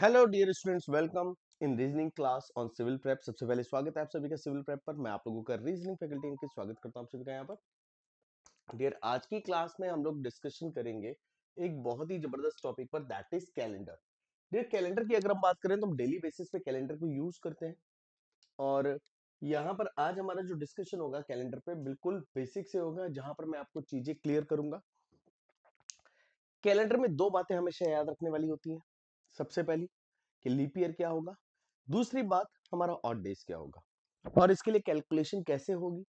Hello dear students, welcome in reasoning class on civil prep. सबसे पहले स्वागत है आप सभी का सिविल प्रेप पर। मैं आप लोगों का रीजनिंग फैकल्टी इनके स्वागत करता हूं आप सभी का यहाँ पर। डियर, आज की क्लास में हम लोग डिस्कशन करेंगे एक बहुत ही जबरदस्त टॉपिक पर, that is calendar. Dear, calendar की अगर हम बात करें तो हम डेली बेसिस पे कैलेंडर को यूज करते हैं। और यहाँ पर आज हमारा जो डिस्कशन होगा कैलेंडर पे बिल्कुल बेसिक से होगा, जहां पर मैं आपको चीजें क्लियर करूंगा। कैलेंडर में दो बातें हमेशा याद रखने वाली होती हैं। सबसे पहली कि लीप ईयर क्या होगा, दूसरी बात हमारा ऑड डेज क्या होगा, और इसके लिए कैलकुलेशन कैसे होगी,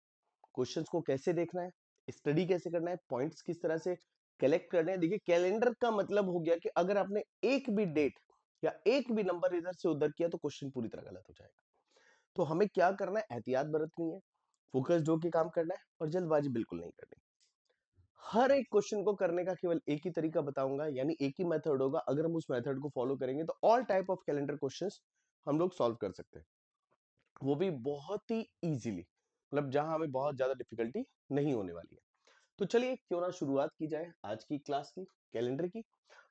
क्वेश्चंस को कैसे देखना है, स्टडी कैसे करना है, पॉइंट्स किस तरह से कलेक्ट करने हैं। देखिए, कैलेंडर का मतलब हो गया कि अगर आपने एक भी डेट या एक भी नंबर इधर से उधर किया तो क्वेश्चन पूरी तरह गलत हो जाएगा। तो हमें क्या करना है, एहतियात बरतनी है, फोकस्ड होकर काम करना है और जल्दबाजी बिल्कुल नहीं करनी। हर एक क्वेश्चन को करने का केवल एक ही तरीका बताऊंगा, यानी एक ही मेथड होगा। अगर हम उस मेथड को फॉलो करेंगे तो all type of calendar questions हम लोग सॉल्व कर सकते हैं, वो भी बहुत ही इजीली, मतलब जहां हमें बहुत ज्यादा डिफिकल्टी नहीं होने वाली है। तो चलिए क्यों ना शुरुआत की जाए आज की क्लास की कैलेंडर की।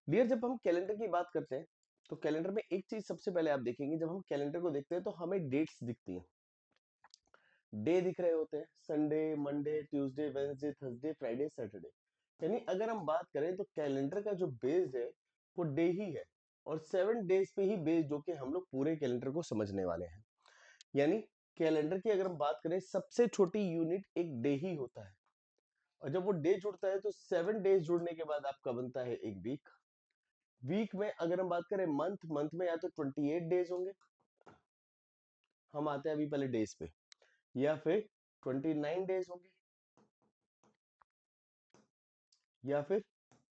डियर, जब हम कैलेंडर की बात करते हैं तो कैलेंडर में एक चीज सबसे पहले आप देखेंगे, जब हम कैलेंडर को देखते हैं तो हमें डेट्स दिखती हैं, डे दिख रहे होते हैं, Sunday, Monday, Tuesday, Wednesday, Thursday, Friday, Saturday. यानी अगर हम बात करें तो कैलेंडर का जो बेस है वो डे ही है, और 7 डेज पे ही बेस्ड होके हम लोग पूरे कैलेंडर को समझने वाले हैं। यानी कैलेंडर की अगर हम बात करें, सबसे छोटी यूनिट एक डे ही होता है, और जब वो डे जुड़ता है तो 7 डेज जुड़ने के बाद आपका बनता है एक वीक। वीक में अगर हम बात करें मंथ, मंथ में या तो 28 डेज होंगे, हम आते हैं अभी पहले डेज पे, या फिर 29 डेज होंगे, या फिर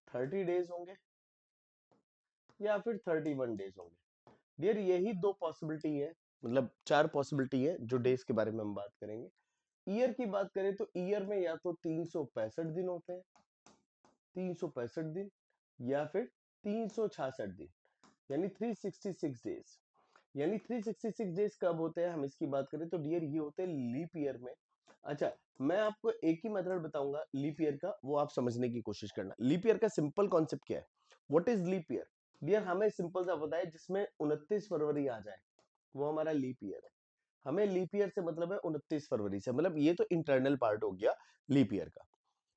30 डेज होंगे, या फिर 31 डेज होंगे। डियर, यही दो पॉसिबिलिटी है, मतलब चार पॉसिबिलिटी है जो डेज के बारे में हम बात करेंगे। ईयर की बात करें तो ईयर में या तो 365 दिन होते हैं, 365 दिन, या फिर 366 दिन, यानी 366 डेज। यानी 366 डेज कब होते हैं, हम इसकी बात करें तो डियर ये होते हैं लीप ईयर में। अच्छा, मैं आपको एक ही मेथड बताऊंगा लीप ईयर का, वो आप समझने की कोशिश करना। लीप ईयर का सिंपल कॉन्सेप्ट क्या है, what is leap year. Dear, हमें सिंपल सा पता है जिसमें 29 फरवरी आ जाए वो हमारा लीप ईयर है। हमें लीप ईयर से मतलब है 29 फरवरी से, मतलब ये तो इंटरनल पार्ट हो गया लीप ईयर का।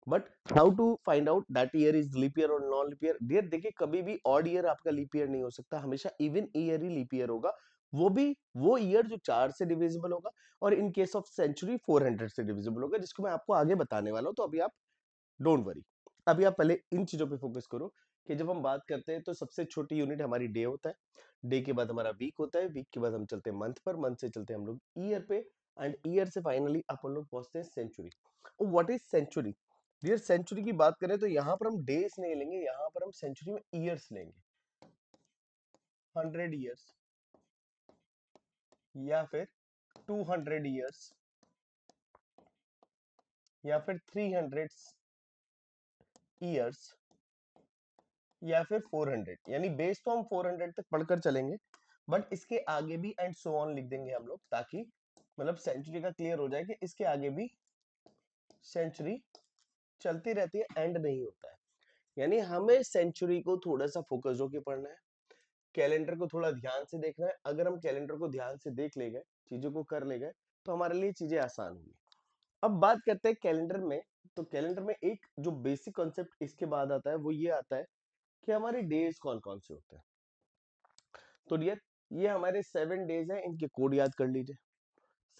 But how to find out that year is leap year और नॉन लीप ईयर। डियर देखिए, कभी भी ऑड ईयर आपका लीप ईयर नहीं हो सकता, हमेशा इवन ईयर ही लीप ईयर होगा। वो भी वो ईयर जो 4 से डिविजिबल होगा, और इन केस ऑफ सेंचुरी 400 से डिविजिबल होगा, जिसको मैं आपको आगे बताने वाला हूं। तो अभी आप डोंट वरी, अभी आप पहले इन चीजों पे फोकस करो कि जब हम बात करते हैं तो सबसे छोटी यूनिट हमारी डे होता है, डे के बाद हमारा वीक होता है, वीक के बाद हम चलते हैं मंथ पर, मंथ से चलते हैं हम लोग ईयर पे, एंड ईयर से फाइनली अपन लोग पहुंचते हैं century. What is century. Dear, century की बात करें तो यहाँ पर हम डेज नहीं लेंगे, यहाँ पर हम सेंचुरी में ईयर्स लेंगे। 100 ईयर्स, या फिर 200 ईयर्स, या फिर 300 ईयर्स, या फिर 400। यानी बेस तो हम 400 तक पढ़कर चलेंगे, बट इसके आगे भी एंड सो ऑन लिख देंगे हम लोग, ताकि मतलब सेंचुरी का क्लियर हो जाए कि इसके आगे भी सेंचुरी चलती रहती है, एंड नहीं होता है। यानी हमें सेंचुरी को थोड़ा सा फोकस होकर पढ़ना है, कैलेंडर को थोड़ा ध्यान से देखना है। अगर हम कैलेंडर को ध्यान से देख ले गए, चीजों को कर ले गए, तो हमारे लिए चीजें आसान होंगी। अब बात करते हैं कैलेंडर में। तो कैलेंडर में एक जो बेसिक कॉन्सेप्ट इसके बाद आता है वो ये आता है कि हमारे डेज कौन कौन से होते हैं। तो डियर, ये हमारे 7 डेज हैं, इनके कोड याद कर लीजिए।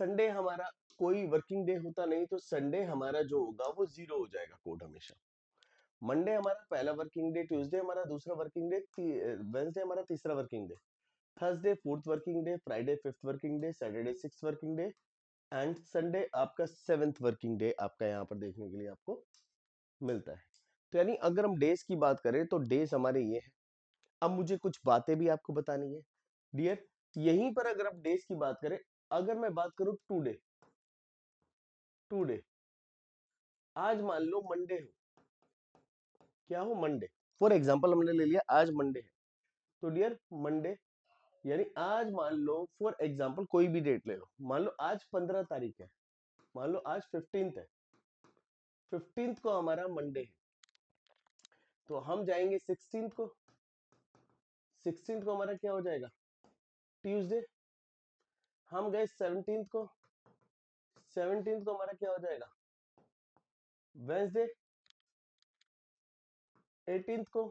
संडे हमारा कोई वर्किंग डे होता नहीं, तो संडे हमारा जो होगा वो 0 हो जाएगा कोड हमेशा। मंडे हमारा पहला वर्किंग डे, ट्यूसडे हमारा दूसरा वर्किंग डे, वेंसडे हमारा तीसरा working day, Thursday fourth working day, Friday fifth working day, Saturday six working day, and Sunday आपका 7th वर्किंग डे आपका यहाँ पर देखने के लिए आपको मिलता है। तो यानी अगर हम डेज की बात करें तो डेज हमारे ये है। अब मुझे कुछ बातें भी आपको बतानी है डियर। यहीं पर अगर आप डेज की बात करें, अगर मैं बात करूं टुडे, टुडे आज मान लो मंडे हो, क्या हो मंडे, फॉर एग्जांपल हमने ले लिया आज मंडे है। तो डियर मंडे, यानी आज मान लो फॉर एग्जांपल कोई भी डेट ले लो, मान लो आज 15 तारीख है, मान लो आज 15th है, 15th को हमारा मंडे है, तो हम जाएंगे 16th को, 16 को हमारा क्या हो जाएगा, ट्यूसडे। हम गए 17 को, 17 को हमारा क्या हो जाएगा, वेंसडे। 18 को,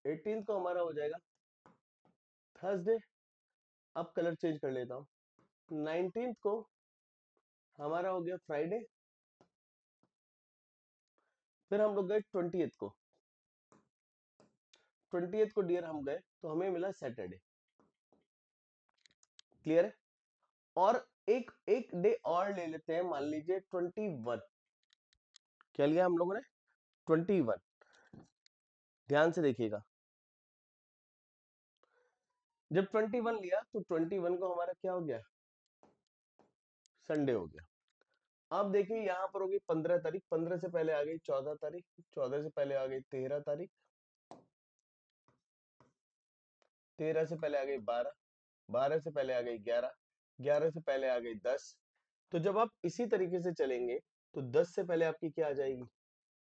18 को हमारा हो जाएगा थर्सडे। अब कलर चेंज कर लेता हूं, 19 को हमारा हो गया फ्राइडे। फिर हम लोग गए 20 को, 20 को डियर हम गए तो हमें मिला सैटरडे। क्लियर है। और एक एक डे और ले लेते हैं, मान लीजिए 21। क्या लिया हम लोगों ने, 21। ध्यान से देखिएगा, जब 21 लिया तो 21 को हमारा क्या हो गया, संडे हो गया। अब देखिए यहाँ पर होगी 15 तारीख, 15 से पहले आ गई 14 तारीख, 14 से पहले आ गई 13 तारीख, 13 से पहले आ गई 12, 12 से पहले आ गई 11, 11 से पहले आ गई 10। तो जब आप इसी तरीके से चलेंगे तो 10 से पहले आपकी क्या आ जाएगी,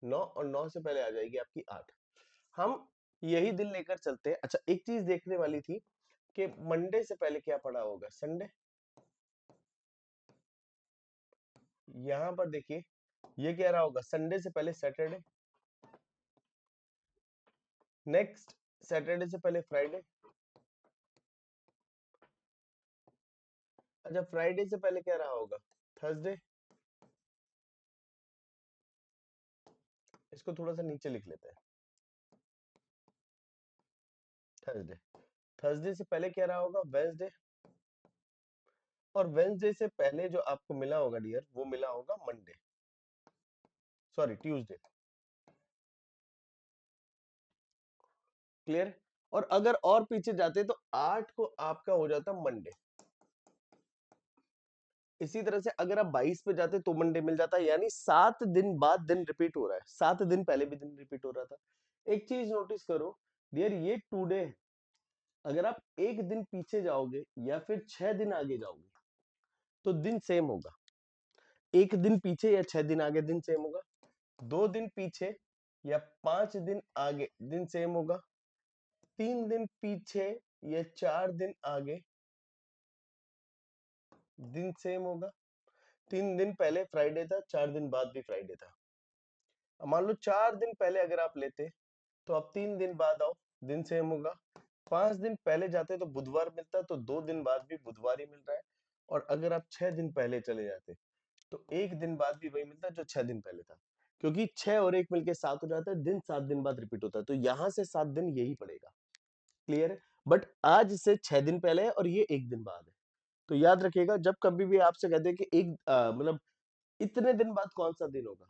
9, और 9 से पहले आ जाएगी आपकी 8। हम यही दिन लेकर चलते हैं। अच्छा, एक चीज देखने वाली थी कि मंडे से पहले क्या पड़ा होगा, संडे। यहां पर देखिए ये कह रहा होगा संडे से पहले सैटरडे, नेक्स्ट सैटरडे से पहले फ्राइडे। अच्छा, फ्राइडे से पहले क्या रहा होगा, थर्सडे। इसको थोड़ा सा नीचे लिख लेते हैं, थर्सडे। थर्सडे से पहले क्या रहा होगा, वेंसडे। और वेंसडे से पहले जो आपको मिला होगा डियर, वो मिला होगा मंडे, सॉरी ट्यूसडे। क्लियर। और अगर और पीछे जाते तो 8 को आपका हो जाता मंडे। इसी तरह से अगर आप 22 पे जाते तो मंडे मिल जाता, यानी 7 दिन बाद दिन रिपीट हो रहा है, 7 दिन पहले भी दिन रिपीट हो रहा था। एक चीज नोटिस करो डियर, ये टुडे, अगर आप एक दिन पीछे जाओगे या फिर 6 दिन आगे जाओगे तो दिन सेम होगा। एक दिन पीछे या 6 दिन आगे दिन सेम होगा, 2 दिन पीछे या 5 दिन आगे दिन सेम होगा, 3 दिन पीछे या 4 दिन आगे दिन सेम होगा। 3 दिन पहले फ्राइडे था, 4 दिन बाद भी फ्राइडे था। अब मान लो 4 दिन पहले अगर आप लेते तो आप 3 दिन बाद आओ, दिन सेम होगा। 5 दिन पहले जाते तो बुधवार मिलता, तो 2 दिन बाद भी बुधवार ही मिल रहा है। और अगर आप 6 दिन पहले चले जाते तो एक दिन बाद भी वही मिलता जो 6 दिन पहले था, क्योंकि 6 और 1 मिलके 7 हो जाता है, दिन 7 दिन बाद रिपीट होता है, तो यहां से 7 दिन यही पड़ेगा। क्लियर है। बट आज से 6 दिन पहले है और ये एक दिन बाद है। तो याद रखिएगा, जब कभी भी आपसे कहते हैं कि एक मतलब इतने दिन बाद कौन सा दिन होगा,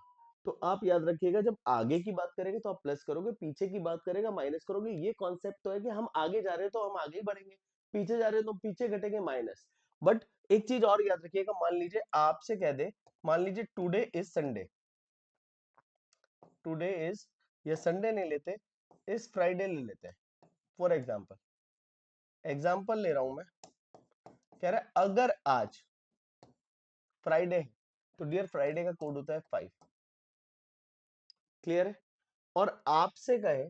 तो आप याद रखिएगा जब आगे की बात करेंगे तो आप प्लस करोगे, पीछे की बात करेगा माइनस करोगे। ये कॉन्सेप्ट तो है कि हम आगे जा रहे हैं तो हम आगे ही बढ़ेंगे, पीछे जा रहे हैं तो पीछे घटेंगे, माइनस। बट एक चीज और याद रखिएगा, मान लीजिए आपसे कह दे, मान लीजिए today is Sunday, today is, या संडे नहीं लेते, इस फ्राइडे ले लेते हैं फॉर एग्जाम्पल, एग्जाम्पल ले रहा हूं मैं। कह रहा है अगर आज फ्राइडे है तो डियर फ्राइडे का कोड होता है 5। क्लियर है। और आपसे कहे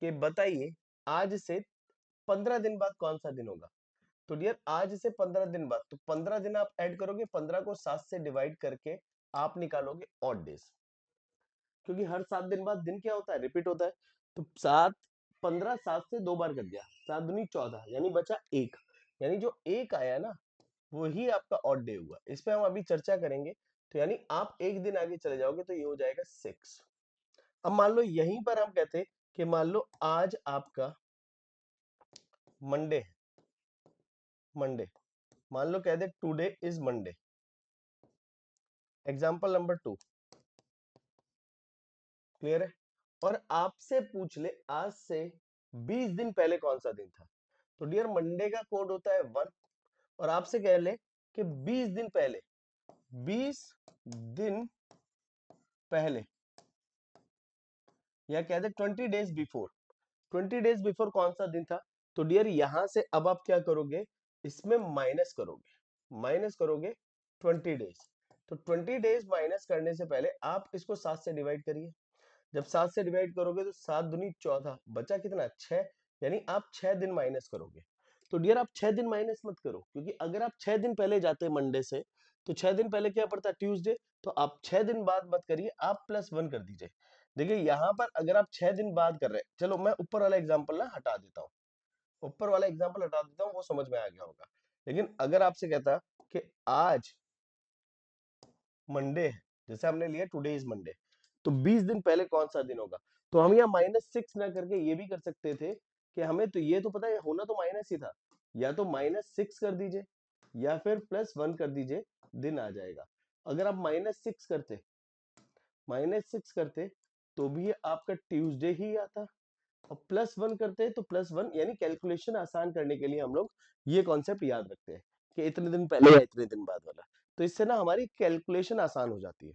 कि बताइए आज से 15 दिन बाद कौन सा दिन होगा, तो डियर आज से 15 दिन बाद, तो 15 दिन आप ऐड करोगे, 15 को 7 से डिवाइड करके आप निकालोगे ऑड डेज, क्योंकि हर 7 दिन बाद दिन क्या होता है, रिपीट होता है। तो 7, 15, 7 से 2 बार कर दिया, 7 दूनी 14, यानी बचा एक, यानी जो एक आया ना वही आपका ऑड डे हुआ। इस पे हम अभी चर्चा करेंगे। तो यानी आप एक दिन आगे चले जाओगे तो ये हो जाएगा 6। अब मान लो यहीं पर हम कहते कि मान लो आज आपका मंडे है, मंडे, मान लो कह दे today is Monday, example number 2। Clear है। और आपसे पूछ ले आज से 20 दिन पहले कौन सा दिन था, तो डियर मंडे का कोड होता है 1। और आपसे कह ले कि 20 दिन पहले, 20 दिन पहले, या कह दे 20 डेज बिफोर, 20 डेज बिफोर कौन सा दिन था, तो डियर यहां से अब आप क्या करोगे, इसमें माइनस करोगे, माइनस करोगे 20 डेज। तो 20 डेज माइनस करने से पहले आप इसको 7 से डिवाइड करिए। जब 7 से डिवाइड करोगे तो 7 दूनी 14, बचा कितना 6, यानी आप 6 दिन माइनस करोगे। तो डियर आप 6 दिन माइनस मत करो, क्योंकि अगर आप 6 दिन पहले जाते मंडे से तो 6 दिन पहले क्या पड़ता ट्यूसडे, तो आप 6 दिन बाद मत करिए, आप +1 कर दीजिए। देखिए यहाँ पर अगर आप 6 दिन बाद कर रहे हैं, चलो मैं ऊपर वाला एग्जाम्पल ना हटा देता हूँ, ऊपर वाला एग्जाम्पल हटा देता हूँ, वो समझ में आ गया होगा। लेकिन अगर आपसे कहता कि आज मंडे है, जैसे हमने लिया टुडे इज मंडे, तो 20 दिन पहले कौन सा दिन होगा, तो हम यहाँ -6 ना करके ये भी कर सकते थे कि हमें तो ये तो पता है होना तो माइनस ही था, या तो -6 कर दीजिए या फिर +1 कर दीजिए, दिन आ जाएगा। अगर आप -6 करते तो भी आपका ट्यूसडे ही आता, और +1 करते तो +1, यानी कैलकुलेशन आसान करने के लिए हम लोग ये कॉन्सेप्ट याद रखते हैं कि इतने दिन पहले या इतने दिन बाद वाला। तो इससे ना हमारी कैलकुलेशन आसान हो जाती है,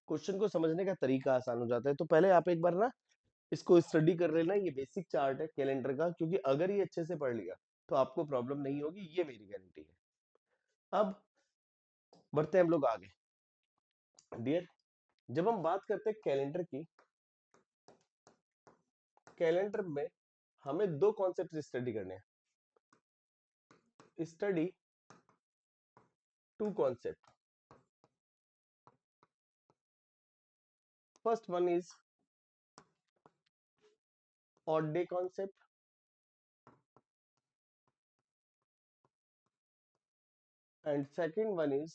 क्वेश्चन को समझने का तरीका आसान हो जाता है। तो पहले आप एक बार ना इसको स्टडी कर लेना, ये बेसिक चार्ट है कैलेंडर का, क्योंकि अगर ये अच्छे से पढ़ लिया तो आपको प्रॉब्लम नहीं होगी, ये मेरी गारंटी है। अब बढ़ते हैं हम लोग आगे। डियर, जब हम बात करते हैं कैलेंडर की, कैलेंडर में हमें दो कॉन्सेप्ट स्टडी करने हैं, study two concept. First one is odd day concept, and second one is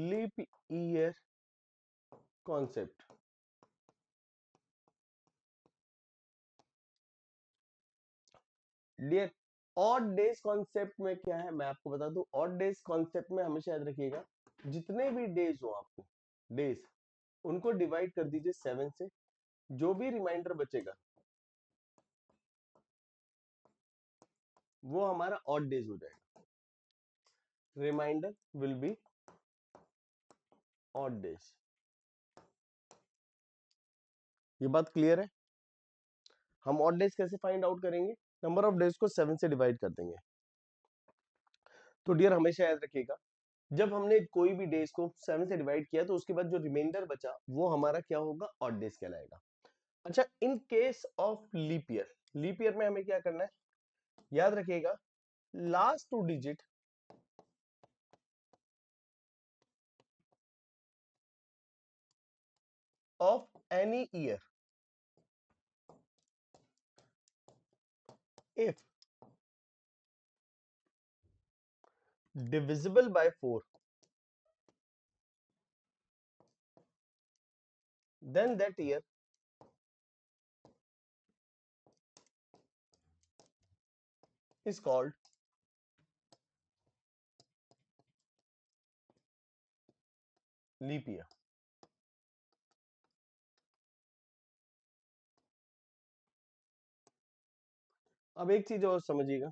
leap year concept. Dear, odd days concept में क्या है मैं आपको बता दूं, ऑड डेज कॉन्सेप्ट में हमेशा याद रखिएगा, जितने भी डेज हो आपको डेज, उनको डिवाइड कर दीजिए 7 से, जो भी रिमाइंडर बचेगा वो हमारा ऑड डेज हो जाएगा, reminder will be odd days. ये बात क्लियर है? हम ऑड डेज कैसे फाइंड आउट करेंगे, नंबर ऑफ डेज को 7 से डिवाइड कर देंगे। तो डियर हमेशा याद रखिएगा, जब हमने कोई भी डेज को 7 से डिवाइड किया तो उसके बाद जो रिमाइंडर बचा वो हमारा क्या होगा, ऑड डेज कहलाएगा। अच्छा, in case of leap year, leap year में हमें क्या करना है, याद रखिएगा, last 2 digit of any year if divisible by 4, then that year is called leap year. अब एक चीज और समझिएगा,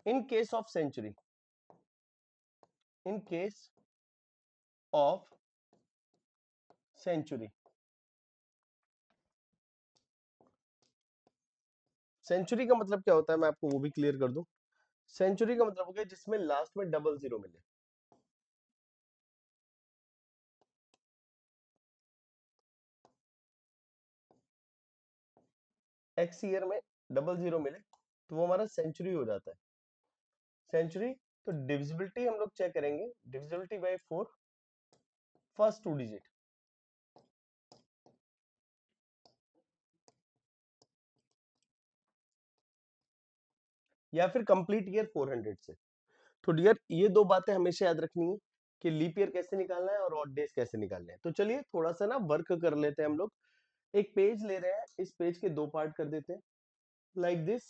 in case of century, in case of century, century का मतलब क्या होता है मैं आपको वो भी क्लियर कर दूं। सेंचुरी का मतलब हो गया जिसमें लास्ट में डबल जीरो मिले, एक्स ईयर में डबल जीरो मिले तो वो हमारा सेंचुरी हो जाता है। सेंचुरी, तो डिविजिबिलिटी हम लोग चेक करेंगे, डिविजिबिलिटी बाय 4, फर्स्ट 2 डिजिट, या फिर कंप्लीट ईयर 400 से। तो डियर ये दो बातें हमेशा याद रखनी है कि लीप ईयर कैसे निकालना है और ऑड डेज कैसे निकालने हैं। तो चलिए थोड़ा सा ना वर्क कर लेते हैं हम लोग। एक पेज ले रहे हैं, इस पेज के दो पार्ट कर देते हैं लाइक दिस,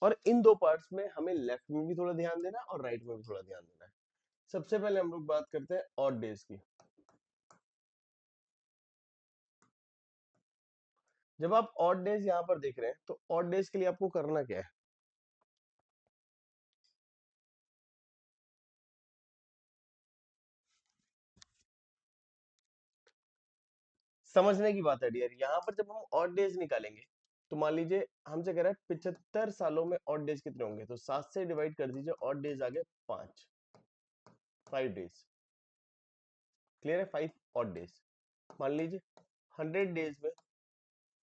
और इन दो पार्ट्स में हमें लेफ्ट में भी थोड़ा ध्यान देना है और राइट में भी थोड़ा ध्यान देना है। सबसे पहले हम लोग बात करते हैं ऑड डेज की। जब आप ऑड डेज यहाँ पर देख रहे हैं तो ऑड डेज के लिए आपको करना क्या है, समझने की बात है डियर। यहाँ पर जब हम ऑड डेज निकालेंगे तो मान लीजिए हमसे कह रहा है 75 सालों में ऑड डेज कितने होंगे, तो 7 से डिवाइड कर दीजिए, ऑड डेज आ गए 5, 5 डेज। क्लियर है, 5 ऑड डेज। मान लीजिए 100 डेज में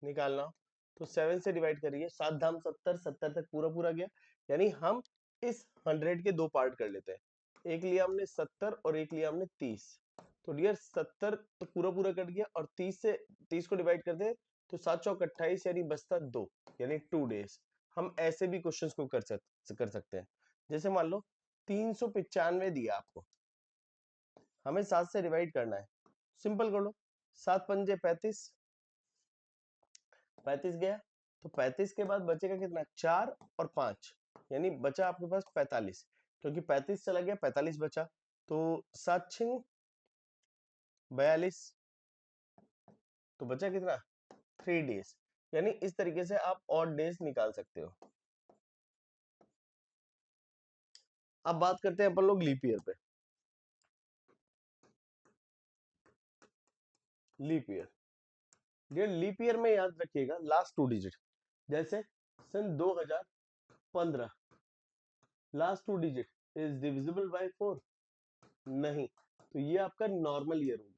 निकालना हो, तो 7 से डिवाइड करिए, 7 धाम 70, 70 तक पूरा पूरा गया। यानी हम इस 100 के दो पार्ट कर लेते हैं, एक लिया हमने 70 और एक लिया हमने 30। तो डियर 70 तो पूरा पूरा कट गया, और 30 से 30 को डिवाइड कर दे तो 7 चौक 28, यानी बचता 2, यानी 2 डेज। हम ऐसे भी क्वेश्चंस को कर सकते हैं। जैसे मान लो 395 दिया आपको, हमें 7 से डिवाइड करना है, सिंपल कर लो, 7 पंजे 35, 35 गया, तो 35 के बाद बचेगा कितना, 4 और 5, यानी बचा आपके पास 45, क्योंकि 35 चला गया 45 बचा, तो 7 छिंग 42, तो बचा कितना, 3 डेज। यानी इस तरीके से आप ऑड डेज निकाल सकते हो। अब बात करते हैं अपन लोग लीप ईयर पे। लीप ईयर, ये लीप ईयर में याद रखिएगा लास्ट 2 डिजिट, जैसे सन 2015, last 2 digit is divisible by 4, नहीं, तो ये आपका नॉर्मल ईयर हो गया।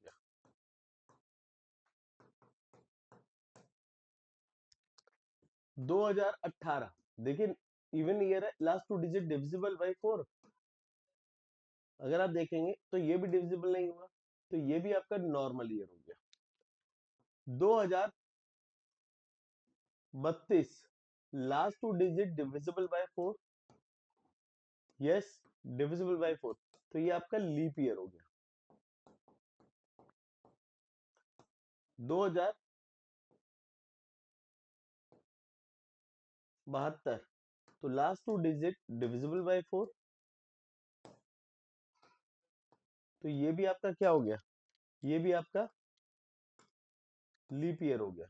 2018, देखिए इवन ईयर है, लास्ट 2 डिजिट डिविजिबल बाय 4, अगर आप देखेंगे तो ये भी डिविजिबल नहीं होगा, तो ये भी आपका नॉर्मल ईयर हो गया। 2032, last 2 digit divisible by 4, yes, divisible by 4, तो ये आपका लीप ईयर हो गया। 2072, तो लास्ट 2 डिजिट डिविजिबल बाय 4, तो ये भी आपका क्या हो गया, ये भी आपका लीप ईयर हो गया।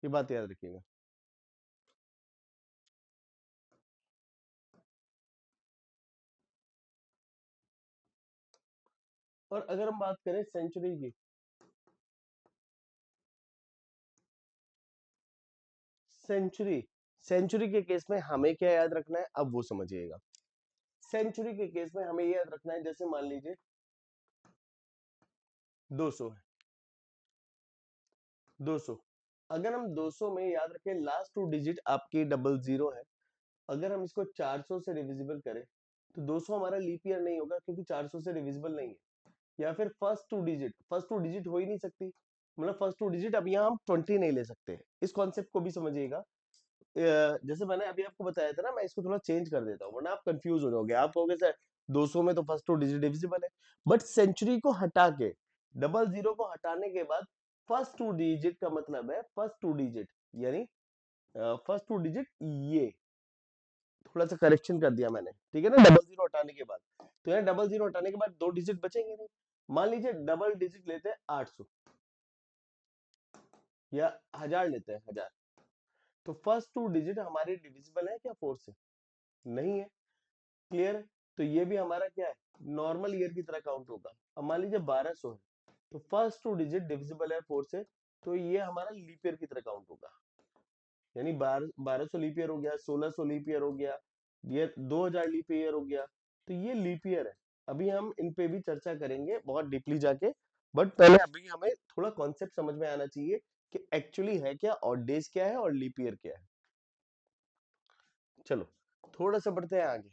ये बात याद रखिएगा। और अगर हम बात करें सेंचुरी की, सेंचुरी, सेंचुरी के केस में हमें क्या याद रखना है, अब वो समझिएगा। सेंचुरी के केस में हमें ये याद रखना है, जैसे मान लीजिए 200 है, 200, अगर हम 200 में याद रखें लास्ट 2 डिजिट आपकी डबल जीरो है, अगर हम इसको 400 से डिविजिबल करें तो 200 हमारा लीप ईयर नहीं होगा, क्योंकि 400 से डिविजिबल नहीं है। या फिर फर्स्ट टू डिजिट हो ही नहीं सकती, मतलब फर्स्ट 2 डिजिट, अब यहाँ हम 20 नहीं ले सकते। इस कॉन्सेप्ट को भी समझिएगा। जैसे मैंने अभी आपको बताया था ना, मैं इसको थोड़ा चेंज कर देता हूँ, वरना आप कंफ्यूज हो जाओगे, आप कहोगे सर 200 में तो फर्स्ट 2 डिजिट डिविजिबल है, बट सेंचुरी को हटा के, डबल जीरो को हटाने के बाद फर्स्ट 2 डिजिट का मतलब है फर्स्ट 2 डिजिट, यानी फर्स्ट 2 डिजिट, ये थोड़ा सा करेक्शन कर दिया मैंने, ठीक है ना, डबल जीरो हटाने के बाद, तो यहाँ डबल जीरो हटाने के बाद 2 डिजिट बचेंगे नहीं। मान लीजिए डबल डिजिट लेते हैं 800, या 1000 लेते हैं, 1000, तो फर्स्ट 2 डिजिट हमारे डिविजिबल है क्या 4 से, नहीं है, क्लियर है, तो ये भी हमारा क्या है, नॉर्मल ईयर की तरह काउंट होगा। अब मान लीजिए 1200 है, तो फर्स्ट 2 डिजिट डिविजिबल है 4 से, तो ये हमारा लीप ईयर की तरह काउंट होगा, यानी 1200 लीप ईयर हो गया, 1600 लीप ईयर हो गया, ये 2000 लीप ईयर हो गया, तो ये लीप ईयर है। अभी हम इन पे भी चर्चा करेंगे बहुत डीपली जाके, बट पहले अभी हमें थोड़ा कॉन्सेप्ट समझ में आना चाहिए कि एक्चुअली है क्या, और डेज क्या है, और लीप ईयर क्या है। चलो थोड़ा सा बढ़ते हैं आगे।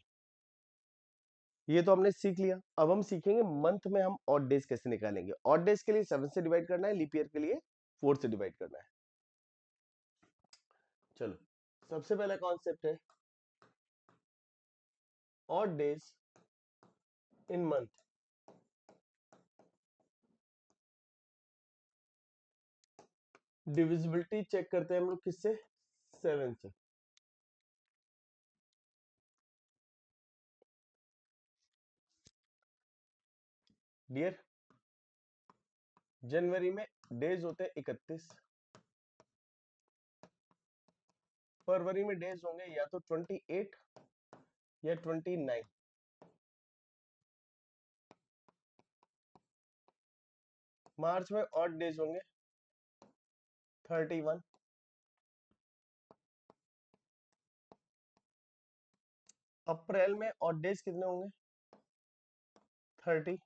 ये तो हमने सीख लिया, अब हम सीखेंगे मंथ में हम ऑड डेज कैसे निकालेंगे। ऑड डेज के लिए 7 से डिवाइड करना है, लीप ईयर के लिए 4 से डिवाइड करना है। चलो, सबसे पहला कॉन्सेप्ट है odd days in month. Divisibility check करते हैं हम लोग किससे, 7 से। डियर, जनवरी में डेज होते हैं 31, फरवरी में डेज होंगे या तो 28 या 29, मार्च में ऑड डेज होंगे 31, अप्रैल में ऑड डेज कितने होंगे, 30।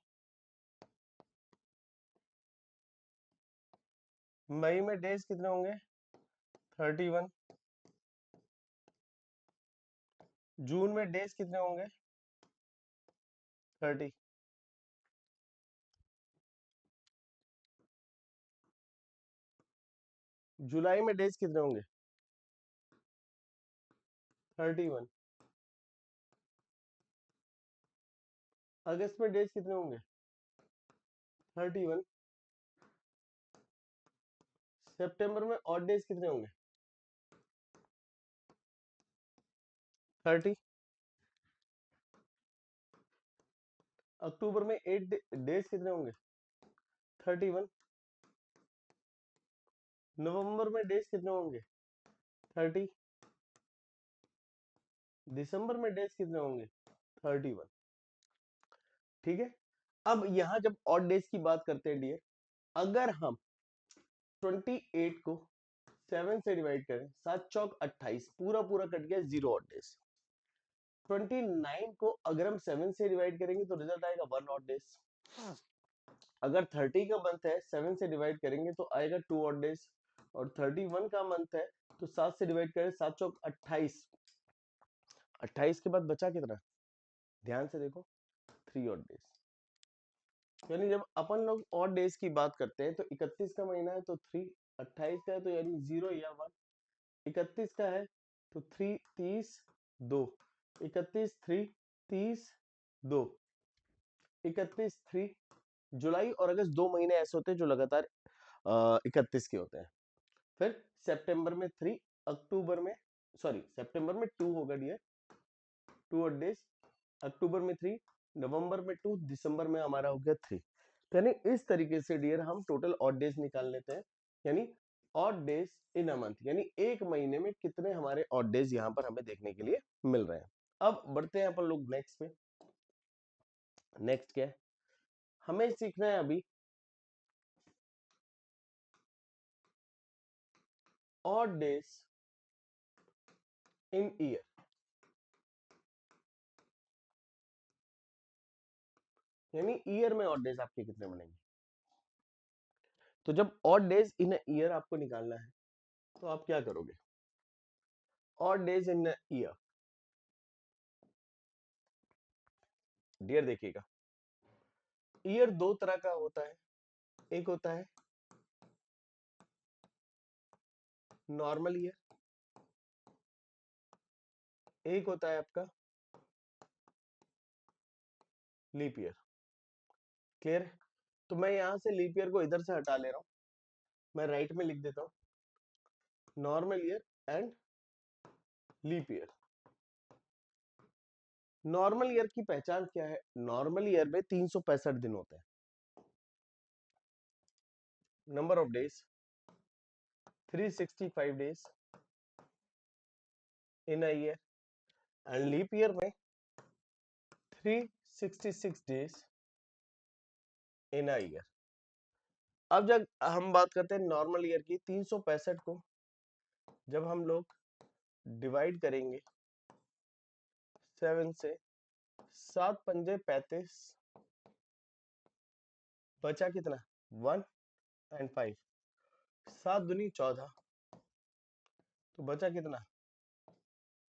मई में डेज कितने होंगे? 31। जून में डेज कितने होंगे? 30। जुलाई में डेज कितने होंगे? 31। अगस्त में डेज कितने होंगे? 31। सितंबर में ऑड डेज कितने होंगे? 30। अक्टूबर में 8 डेज कितने होंगे? 31। नवंबर में डेज कितने होंगे? 30। दिसंबर में डेज कितने होंगे? 31। ठीक है। अब यहां जब ऑड डेज की बात करते हैं डियर, अगर हम 28 को 7 से डिवाइड करें, 7 चौक 28, पूरा पूरा कट गया, 0 ऑड डेज। 29 को अगर हम 7 से डिवाइड करेंगे तो रिजल्ट आएगा 1 ऑड डेज। अगर 30 का मंथ है, 7 से डिवाइड करेंगे तो आएगा 2 ऑड डेज। और 31 का मंथ है तो 7 से डिवाइड करें, 7 चौक 28। 28 के बाद बचा कितना? ध्यान से देखो, 3 ऑड डेज। यानी जब अपन लोग ऑड डेज की बात करते हैं तो 31 का महीना है तो 3, 28 का है तो यानी 0 या 1, 31 का है तो 3, 30, 2, 31, 3, 30, 2, 31, 3। जुलाई और अगस्त 2 महीने ऐसे होते हैं जो लगातार 31 के होते हैं। फिर सितंबर में 3, अक्टूबर में, सॉरी सितंबर में 2 होगा डियर, 2 ऑड डेज। अक्टूबर में 3, नवंबर में 2, दिसंबर में हमारा हो गया 3। तो यानी इस तरीके से डियर हम टोटल ऑड डेज निकाल लेते हैं, यानी odd days in a month, यानी एक महीने में कितने हमारे ऑड डेज यहाँ पर हमें देखने के लिए मिल रहे हैं। अब बढ़ते हैं अपन लोग नेक्स्ट पे। नेक्स्ट क्या है, हमें सीखना है अभी ऑड डेज इन ईयर। यानी ईयर में ऑड डेज आपके कितने बनेंगे। तो जब odd days in a year आपको निकालना है तो आप क्या करोगे? Odd days in a year, dear देखिएगा, ईयर दो तरह का होता है। एक होता है नॉर्मल ईयर, एक होता है आपका लीप ईयर। क्लियर है? तो मैं यहां से लीप ईयर को इधर से हटा ले रहा हूं, मैं राइट में लिख देता हूं normal year and leap year. Normal year की पहचान क्या है? नॉर्मल ईयर में 365 दिन होते हैं, number of days 365 days in a year, and leap year में 366 डेज इन अ ईयर। अब जब हम बात करते हैं नॉर्मल ईयर की, 365 को जब हम लोग डिवाइड करेंगे 7 से, 7 पंजे 35, बचा कितना? 1 एंड 5, 7 दूनी 14, तो बचा कितना?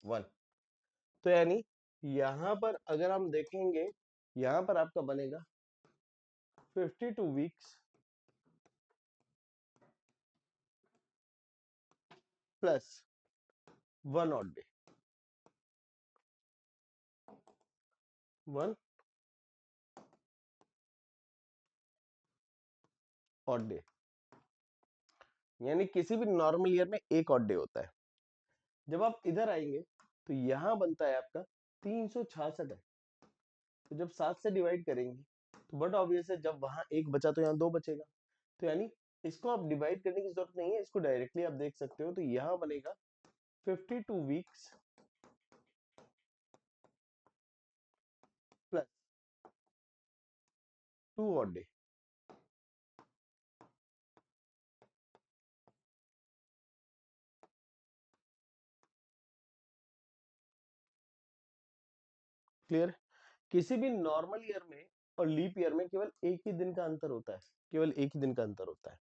1। तो यानी यहां पर अगर हम देखेंगे, यहां पर आपका बनेगा 52 weeks plus 1 odd day, 1 odd day. यानी किसी भी नॉर्मल ईयर में एक ऑड डे होता है। जब आप इधर आएंगे तो यहां बनता है आपका 366 है। तो जब 7 से डिवाइड करेंगे तो बट ऑब्वियस है, जब वहां एक बचा तो यहाँ दो बचेगा। तो यानी इसको आप डिवाइड करने की जरूरत नहीं है, इसको डायरेक्टली आप देख सकते हो। तो यहाँ बनेगा 52 weeks plus 2 odd day. Clear? किसी भी नॉर्मल ईयर में और लीप ईयर में केवल एक ही दिन का अंतर होता है, केवल एक ही दिन का अंतर होता है,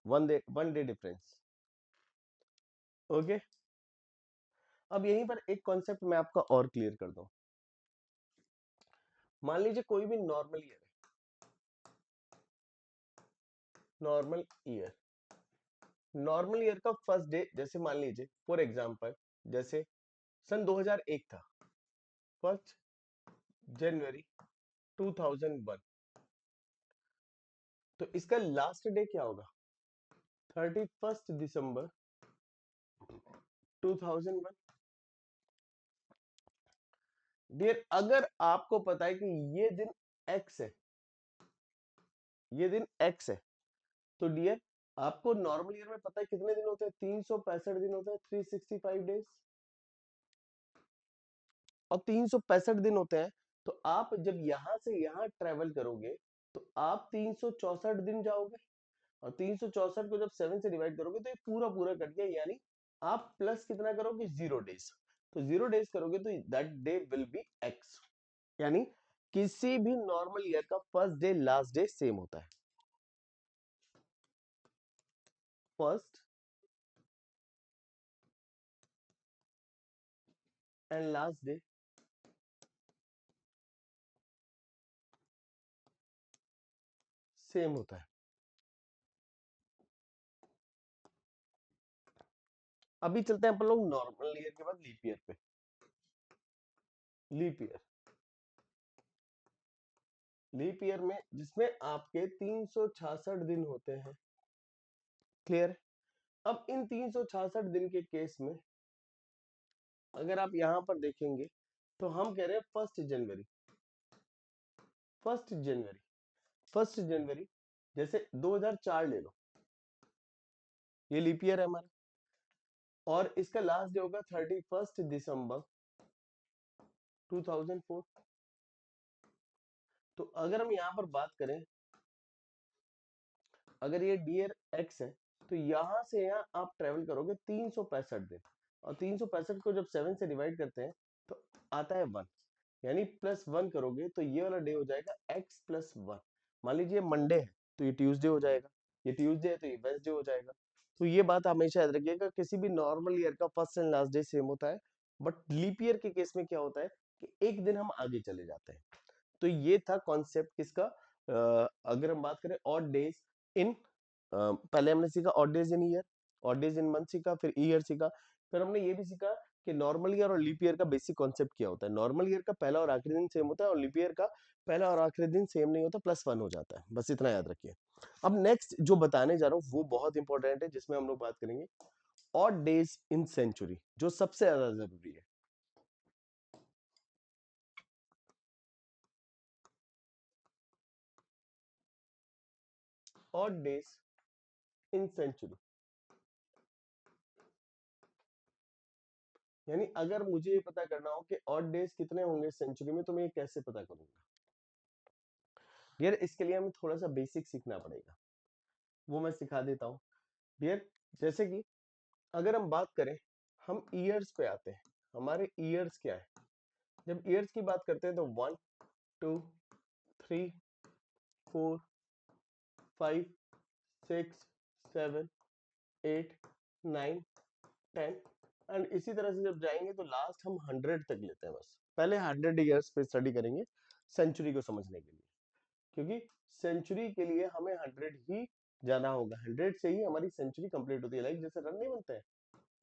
वन डे डिफरेंस। ओके, अब यहीं पर एक कॉन्सेप्ट मैं आपका और क्लियर कर दूं। मान लीजिए कोई भी नॉर्मल ईयर है, नॉर्मल ईयर, नॉर्मल ईयर का फर्स्ट डे, जैसे मान लीजिए फॉर एग्जांपल, जैसे सन 2001 था, 1 जनवरी 2001, तो इसका लास्ट डे क्या होगा? 31 दिसंबर 2001। डियर, अगर आपको पता है कि ये दिन एक्स है, ये दिन एक्स है, तो डियर आपको नॉर्मल ईयर में पता है कितने दिन होते हैं? 365 दिन होते हैं, 365 डेज, और 365 दिन होते हैं। तो आप जब यहां से यहां ट्रेवल करोगे तो आप 364 दिन जाओगे, और 364 को जब 7 से डिवाइड करोगे तो ये पूरा पूरा कट गया, यानी आप प्लस कितना करोगे? 0 डेज। तो 0 डेज करोगे तो that day will be x, यानी किसी भी नॉर्मल ईयर का first day last day same होता है, first and last day same होता है। अभी चलते हैं अपन लोग नॉर्मल ईयर के बाद लीप ईयर पे। लीप ईयर, लीप ईयर में जिसमें आपके 366 दिन होते हैं, क्लियर? अब इन 366 दिन के केस में अगर आप यहां पर देखेंगे तो हम कह रहे हैं 1 जनवरी, 1 जनवरी, 1 जनवरी, जैसे 2004 ले लो, ये लीप ईयर है हमारा, और इसका लास्ट डे होगा 31 दिसंबर 2004। तो अगर हम यहाँ पर बात करें, अगर ये डियर एक्स है, तो यहां से यहाँ आप ट्रेवल करोगे 365 दिन, और 365 को जब 7 से डिवाइड करते हैं तो आता है 1, यानी +1 करोगे तो ये वाला डे हो जाएगा x+1। मान लीजिए मंडे है तो ये ट्यूसडे हो जाएगा, ये ट्यूसडे है तो ये वेडनेसडे हो जाएगा। तो ये बात हमेशा याद रखिएगा, किसी भी नॉर्मल ईयर का first and last day same होता है, बट लीप ईयर के केस में क्या होता है कि एक दिन हम आगे चले जाते हैं। तो ये था कॉन्सेप्ट किसका? अगर हम बात करें ऑड डेज इन, पहले हमने सीखा odd days in year, odd days in month सीखा, फिर ईयर सीखा, फिर हमने ये भी सीखा कि नॉर्मल ईयर और लीप ईयर का बेसिक कॉन्सेप्ट क्या होता है। नॉर्मल ईयर का पहला और आखिरी दिन सेम होता है, और लीप ईयर का पहला और आखिरी दिन सेम नहीं होता, +1 हो जाता है, बस इतना याद रखिए। अब नेक्स्ट जो बताने जा रहा हूँ वो बहुत इंपॉर्टेंट है, जिसमें हम लोग बात करेंगे ऑड डेज इन सेंचुरी, जो सबसे ज्यादा जरूरी है। ऑड डेज इन सेंचुरी, यानी अगर मुझे ये पता करना हो कि ऑड डेज कितने होंगे सेंचुरी में, तो मैं ये कैसे पता करूंगा? यार इसके लिए हमें थोड़ा सा बेसिक सीखना पड़ेगा, वो मैं सिखा देता हूँ। यार जैसे कि अगर हम बात करें, हम ईयर्स पे आते हैं, हमारे ईयर्स क्या है? जब ईयर्स की बात करते हैं तो 1 2 3 4 5 6 7 8 9 10, एंड इसी तरह से जब जाएंगे तो लास्ट हम 100 तक लेते हैं। बस पहले 100 ईयर्स पे स्टडी करेंगे सेंचुरी को समझने के लिए, क्योंकि सेंचुरी के लिए हमें 100 ही जाना होगा, 100 से ही हमारी सेंचुरी कंप्लीट होती है। लाइक जैसे रन नहीं बनता है,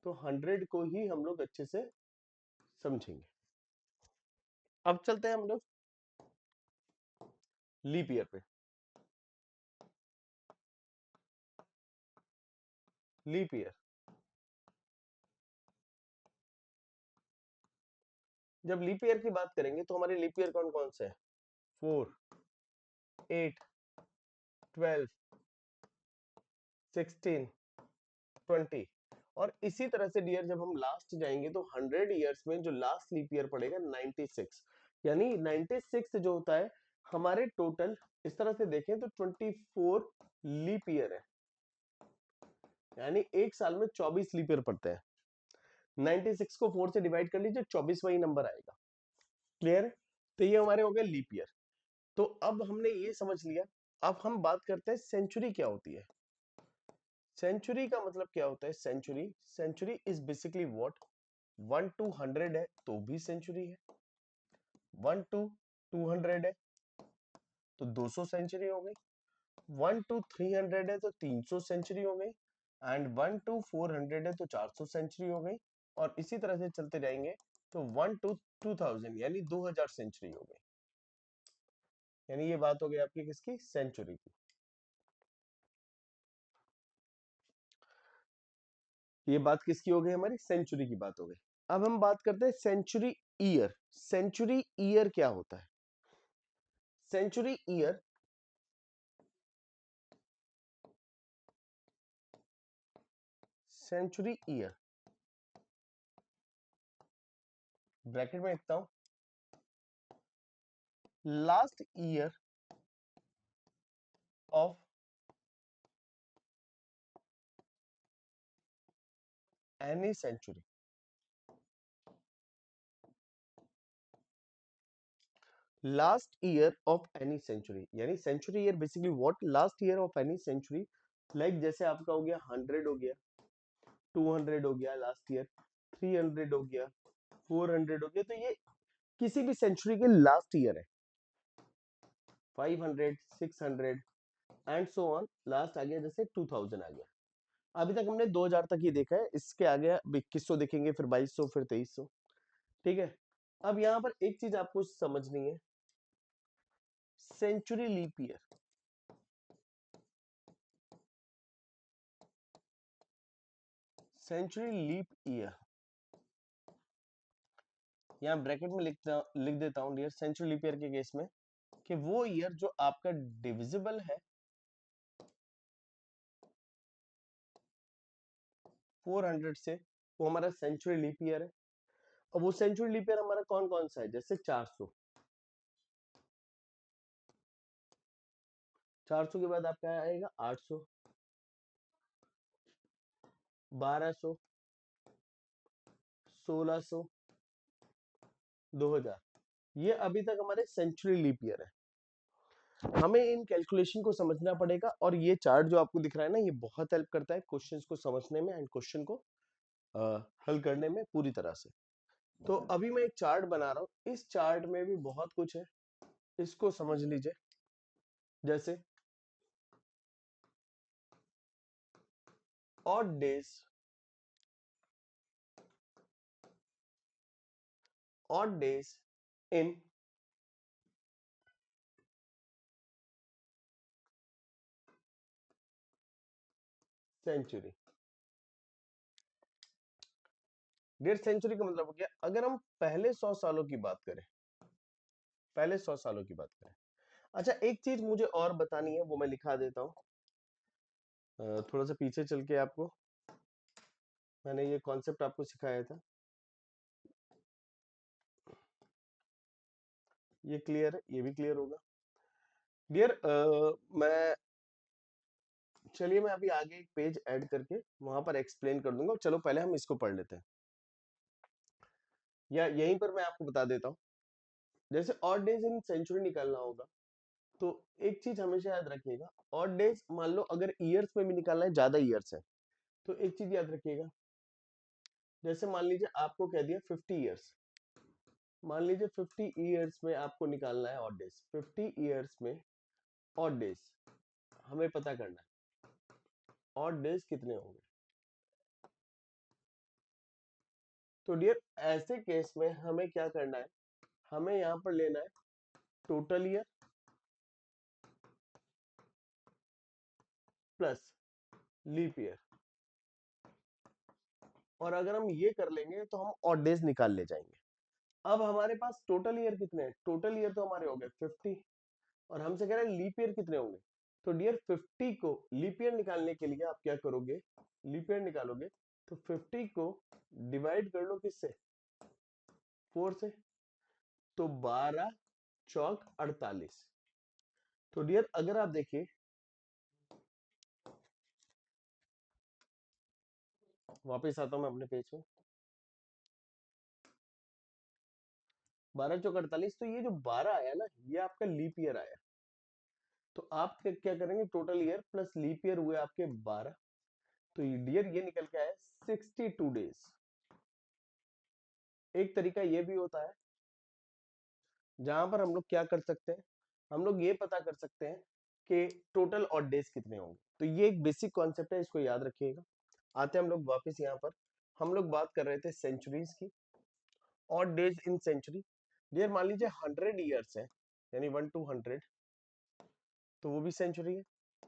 तो 100 को ही हम लोग अच्छे से समझेंगे। अब चलते हैं हम लोग लीप ईयर पे। लीप ईयर, जब लीप ईयर की बात करेंगे तो हमारे लीप ईयर कौन कौन से हैं? 4, 8, 12, 16, 20, और इसी तरह से डियर जब हम लास्ट जाएंगे तो 100 ईयर्स में जो लास्ट लीप ईयर पड़ेगा 96, यानी 96 जो होता है हमारे टोटल, इस तरह से देखें तो 24 लीप ईयर है, यानी एक साल में 24 लीप ईयर पड़ते हैं। 96 को 4 से डिवाइड कर लीजिए, 24 वही नंबर आएगा, क्लियर है? तो ये हमारे हो गए लीप ईयर। तो अब हमने ये समझ लिया, अब हम बात करते हैं सेंचुरी क्या होती है। सेंचुरी का मतलब क्या होता है? Century, century is basically what, 1 to 100 है तो भी सेंचुरी है, 1 to 200 है तो 200 सेंचुरी हो गई, 1 to 300 है तो 300 सेंचुरी हो गई, एंड 1 to 400 है तो 400 सेंचुरी हो गई, और इसी तरह से चलते जाएंगे तो 1 to 2000 यानी 2000 सेंचुरी हो गई। यानी ये बात हो गई आपकी किसकी? सेंचुरी की। ये बात किसकी हो गई? हमारी सेंचुरी की बात हो गई। अब हम बात करते हैं सेंचुरी ईयर। सेंचुरी ईयर क्या होता है? Century year, century year bracket में लिखता हूं, last year of any century. Last year of any century, यानी century year basically what, last year of any century. Like जैसे आपका हो गया 100 हो गया, 200 हो गया लास्ट ईयर, 300 हो गया, 400 हो गया, तो ये किसी भी सेंचुरी के लास्ट ईयर है। 500, 600 एंड सो ऑन, लास्ट आ गया जैसे 2000 आ गया। अभी तक हमने 2000 तक ही देखा है, इसके आगे अब 2100 देखेंगे, फिर 2200, फिर 2300। ठीक है। अब यहाँ पर एक चीज आपको समझनी है, century leap year, century leap year, यहाँ ब्रैकेट में लिख देता हूं डियर, सेंचुरी लीप ईयर के केस में कि वो ईयर जो आपका डिविजिबल है 400 से, वो हमारा सेंचुरी लीप ईयर है। और वो सेंचुरी लीप ईयर हमारा कौन कौन सा है? जैसे 400, 400 के बाद आपका आएगा 800, 1200, 1600, 2000। ये अभी तक हमारे सेंचुरी लीप ईयर है। हमें इन कैलकुलेशन को समझना पड़ेगा, और ये चार्ट जो आपको दिख रहा है ना, ये बहुत हेल्प करता है क्वेश्चंस को समझने में एंड क्वेश्चन को हल करने में पूरी तरह से। तो अभी मैं एक चार्ट बना रहा हूं, इस चार्ट में भी बहुत कुछ है, इसको समझ लीजिए। जैसे odd days, odd days in century. डेढ़ सेंचुरी का मतलब हो गया, अगर हम पहले 100 सालों की बात करें, पहले 100 सालों की बात करें। अच्छा, एक चीज मुझे और बतानी है, वो मैं लिखा देता हूँ। थोड़ा सा पीछे चल के आपको मैंने ये कॉन्सेप्ट आपको सिखाया था, ये क्लियर है, ये भी क्लियर होगा डियर। मैं चलिए मैं अभी आगे एक पेज ऐड करके वहां पर एक्सप्लेन कर दूंगा। चलो पहले हम इसको पढ़ लेते हैं, या यहीं पर मैं आपको बता देता हूँ। जैसे ऑड डेज इन सेंचुरी निकालना होगा, तो एक चीज हमेशा याद रखिएगा, ऑड डेज मान लो अगर ईयर्स में भी निकालना है, ज्यादा ईयर्स है, तो एक चीज याद रखिएगा, जैसे मान लीजिए आपको कह दिया 50 ईयर्स, मान लीजिए 50 ईयर्स में आपको निकालना है ऑड डेज, 50 ईयर्स में ऑड डेज हमें पता करना है, ऑड डेज कितने होंगे। तो डियर ऐसे केस में हमें क्या करना है, हमें यहाँ पर लेना है total year plus leap year, और अगर हम ये कर लेंगे तो हम ऑड डेज निकाल ले जाएंगे। अब हमारे पास टोटल ईयर कितने हैं? टोटल ईयर तो हमारे हो गए 50, और हमसे कह रहे हैं लीप ईयर कितने होंगे। तो डियर 50 को लीप ईयर निकालने के लिए आप क्या करोगे, लीप ईयर निकालोगे तो 50 को डिवाइड कर लो किससे? 4 से। तो 12 चौक 48। तो डियर अगर आप देखिए, वापस आता हूं मैं अपने पेज में, 12 चौक 48, तो ये जो 12 आया ना, ये आपका लीप ईयर आया। तो आप क्या करेंगे, total year plus leap year हुए आपके 12। तो डियर ये निकल के आया 62 डेज। एक तरीका ये भी होता है जहां पर हम लोग क्या कर सकते हैं, हम लोग ये पता कर सकते हैं कि टोटल ऑड डेज कितने होंगे। तो ये एक बेसिक कॉन्सेप्ट है, इसको याद रखिएगा। आते हैं हम लोग वापस यहाँ पर, हम लोग बात कर रहे थे सेंचुरीज की, odd days in century. Dear मान लीजिए 100 ईयर्स है, यानी 1 to 100, तो वो भी सेंचुरी है।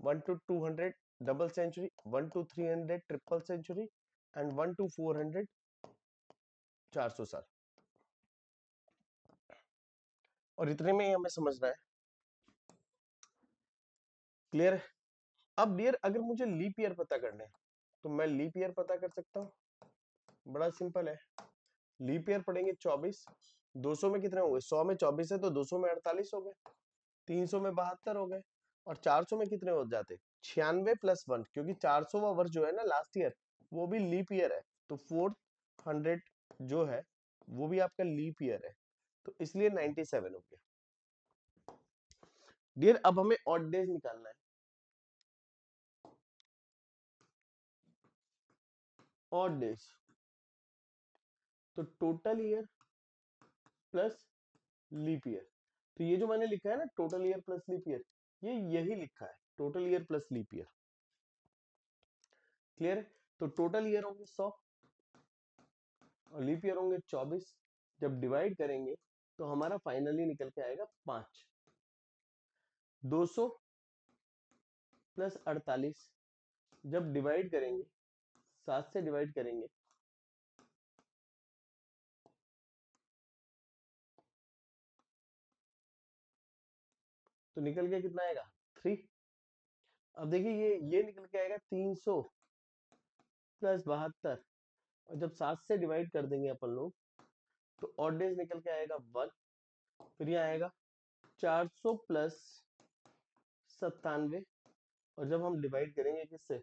1 to 200 double century, 1 to 300 triple century, and 1 to 400 400 साल। और इतने में ही हमें समझना है, क्लियर है। अब डियर अगर मुझे लीप ईयर पता करना है, तो मैं लीप ईयर पता कर सकता हूँ, बड़ा सिंपल है। लीप ईयर पढ़ेंगे 24, 200 में कितने हो गए, 100 में 24 है तो 200 में 48 हो गए, 300 में 72 हो गए, और 400 में कितने हो जाते, 96 प्लस 1, क्योंकि 400वां वर्ष जो है ना लास्ट ईयर, वो भी लीप ईयर है, तो 400 जो है वो भी आपका लीप ईयर है, तो इसलिए 97 हो गया। डियर अब हमें ऑड डेज निकालना है, ऑड डेज, तो total year plus leap year. तो ये जो मैंने लिखा है ना total year plus leap year, ये यही लिखा है, total year plus leap year, clear है। तो टोटल ईयर होंगे 100 और लीप ईयर होंगे 24। जब डिवाइड करेंगे तो हमारा फाइनली निकल के आएगा 5। 200 प्लस 48 जब डिवाइड करेंगे, 7 से डिवाइड करेंगे, तो निकल के कितना आएगा 3। अब देखिए ये निकल के आएगा 300 प्लस 72, और जब 7 से डिवाइड कर देंगे अपन लोग, तो ऑड डेज निकल के आएगा 1। फिर ये आएगा 400 प्लस 97, और जब हम डिवाइड करेंगे किससे,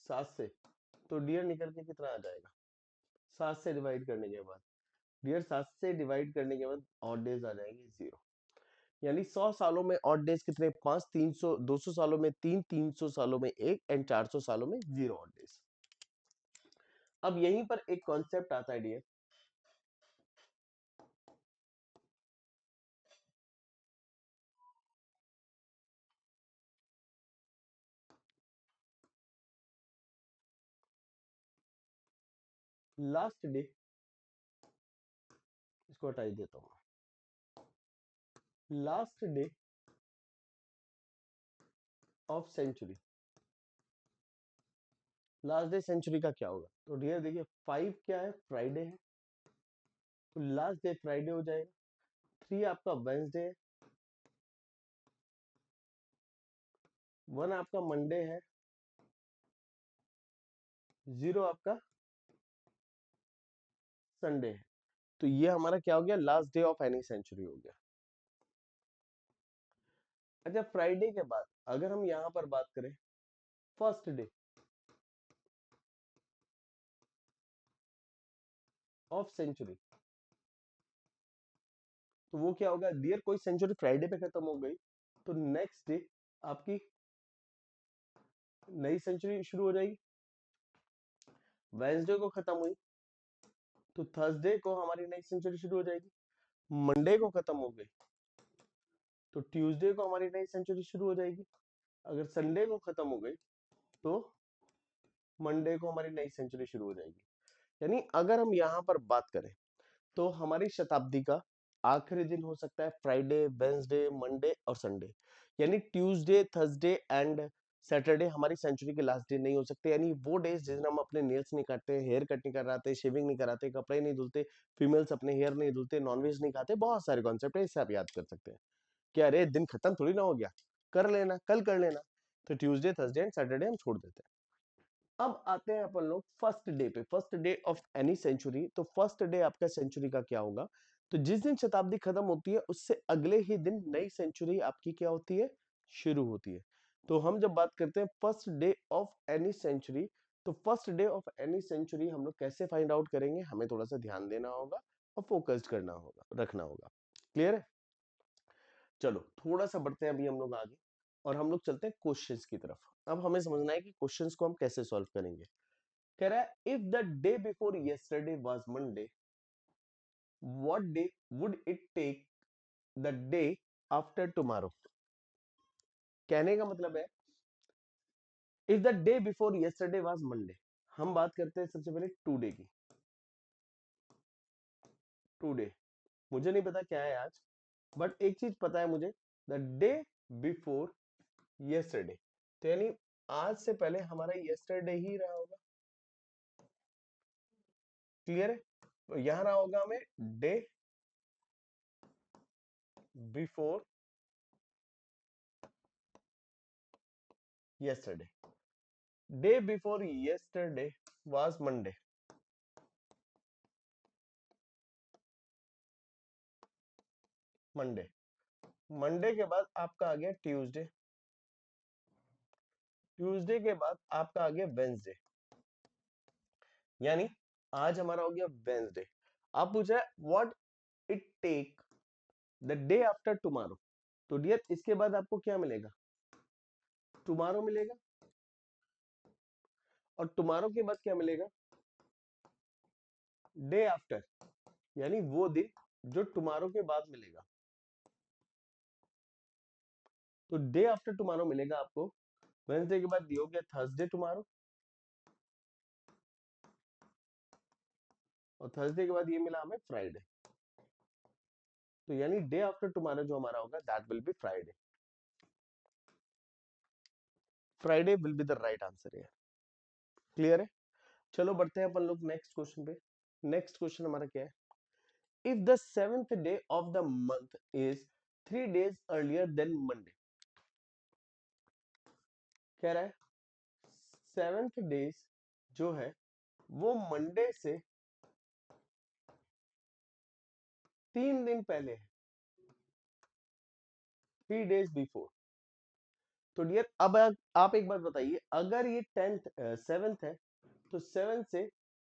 7 से, तो डियर निकल के कितना आ जाएगा, 7 से डिवाइड करने के बाद, डियर 7 से डिवाइड करने के बाद ऑड डेज आ जाएंगे 0। यानी 100 सालों में ऑड डेज कितने, 5, 300, 200 सालों में 3, 300 सालों में 1, एंड 400 सालों में 0 ऑड डेज। अब यहीं पर एक कॉन्सेप्ट आता है डियर, लास्ट डे, इसको हटा ही देता हूं, last day of century. Last day century का क्या होगा, तो डियर देखिए 5 क्या है, फ्राइडे है, तो लास्ट डे फ्राइडे हो जाएगा। 3 आपका वेंसडे है, 1 आपका मंडे है, 0 आपका संडे है। तो ये हमारा क्या हो गया, last day of any century हो गया। अच्छा फ्राइडे के बाद अगर हम यहां पर बात करें फर्स्ट डे ऑफ सेंचुरी, तो वो क्या होगा डियर, कोई सेंचुरी फ्राइडे पे खत्म हो गई, तो नेक्स्ट डे आपकी नई सेंचुरी शुरू हो जाएगी। वेंसडे को खत्म हुई तो थर्सडे को हमारी नई सेंचुरी शुरू हो जाएगी। मंडे को खत्म हो गई तो ट्यूसडे को हमारी नई सेंचुरी शुरू हो जाएगी। अगर संडे को खत्म हो गई तो मंडे को हमारी नई सेंचुरी शुरू हो जाएगी। यानी अगर हम यहाँ पर बात करें तो हमारी शताब्दी का आखिरी दिन हो सकता है फ्राइडे, वेंसडे, मंडे और संडे। यानी ट्यूसडे, थर्सडे एंड सैटरडे हमारी सेंचुरी के लास्ट डे नहीं हो सकते। यानी वो डेज जिस दिन हम अपने नेल्स नहीं काटते, हेयर कट नहीं कराते, शेविंग नहीं कराते, कपड़े नहीं धुलते, फीमेल्स अपने हेयर नहीं धुलते, नॉनवेज नहीं खाते, बहुत सारे कॉन्सेप्ट है, इससे आप याद कर सकते हैं कि अरे दिन खत्म थोड़ी ना हो गया, कर लेना, कल कर लेना। तो ट्यूसडे, थर्सडे एंड सैटरडे हम छोड़ देते हैं। अब आते हैं अपन लोग फर्स्ट डे पे, first day of any century. तो फर्स्ट डे आपका सेंचुरी का क्या होगा, तो जिस दिन शताब्दी खत्म होती है उससे अगले ही दिन नई सेंचुरी आपकी क्या होती है, शुरू होती है। तो हम जब बात करते हैं first day of any century, तो first day of any century हम लोग कैसे फाइंड आउट करेंगे, हमें थोड़ा सा ध्यान देना होगा और फोकस्ड करना होगा, रखना होगा। क्लियर है? चलो थोड़ा सा बढ़ते हैं अभी हम लोग आगे और हम लोग चलते हैं क्वेश्चंस की तरफ। अब हमें समझना है कि क्वेश्चंस को हम कैसे सॉल्व करेंगे। कह रहा है if the day before yesterday was Monday, what day would it take the day after tomorrow. कहने का मतलब है if the day before yesterday was Monday, हम बात करते हैं सबसे पहले टुडे की। टुडे मुझे नहीं पता क्या है आज, बट एक चीज पता है मुझे, द डे बिफोर यस्टरडे, तो यानी आज से पहले हमारा यस्टरडे ही रहा होगा। क्लियर है? तो यहां रहा होगा हमें day before yesterday. Day before yesterday was Monday. Monday Monday के बाद आपका आ गया ट्यूसडे। ट्यूसडे के बाद आपका आ गया वेंसडे, यानी आज हमारा हो गया वेंसडे। आप पूछ रहे what it take the day after tomorrow, तो डियर इसके बाद आपको क्या मिलेगा, टुमारो मिलेगा, और टुमारो के बाद क्या मिलेगा, डे आफ्टर, यानी वो दिन जो टुमारो के बाद मिलेगा। तो डे आफ्टर टुमारो मिलेगा आपको। वेंसडे के बाद ये हो गया थर्सडे टुमारो, और थर्सडे के बाद ये मिला हमें फ्राइडे। तो यानी डे आफ्टर टुमारो जो हमारा होगा that will be Friday. Friday will be the right answer है। क्लियर है? चलो बढ़ते हैं अपन लोग नेक्स्ट क्वेश्चन पे। नेक्स्ट क्वेश्चन हमारा क्या है, if the seventh day of the month is 3 days earlier than Monday. कह रहा है सेवेंथ डेज जो है वो मंडे से 3 दिन पहले है, 3 days बिफोर। तो डियर अब आप एक बात बताइए, अगर ये टेंथ सेवेंथ है तो सेवेंथ से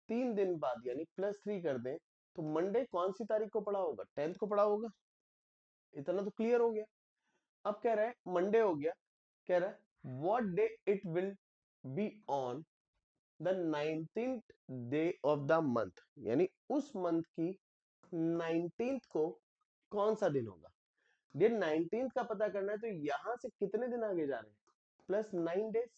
3 दिन बाद यानी +3 कर दें, तो मंडे कौन सी तारीख को पड़ा होगा, टेंथ को पड़ा होगा। इतना तो क्लियर हो गया। अब कह रहा है मंडे हो गया, कह रहा है what day it will be on the 19th day of the month, यानी उस मंथ की 19th को कौन सा दिन होगा। ये 19th का पता करना है, तो यहां से कितने दिन आगे जा रहे हैं, +9 डेज।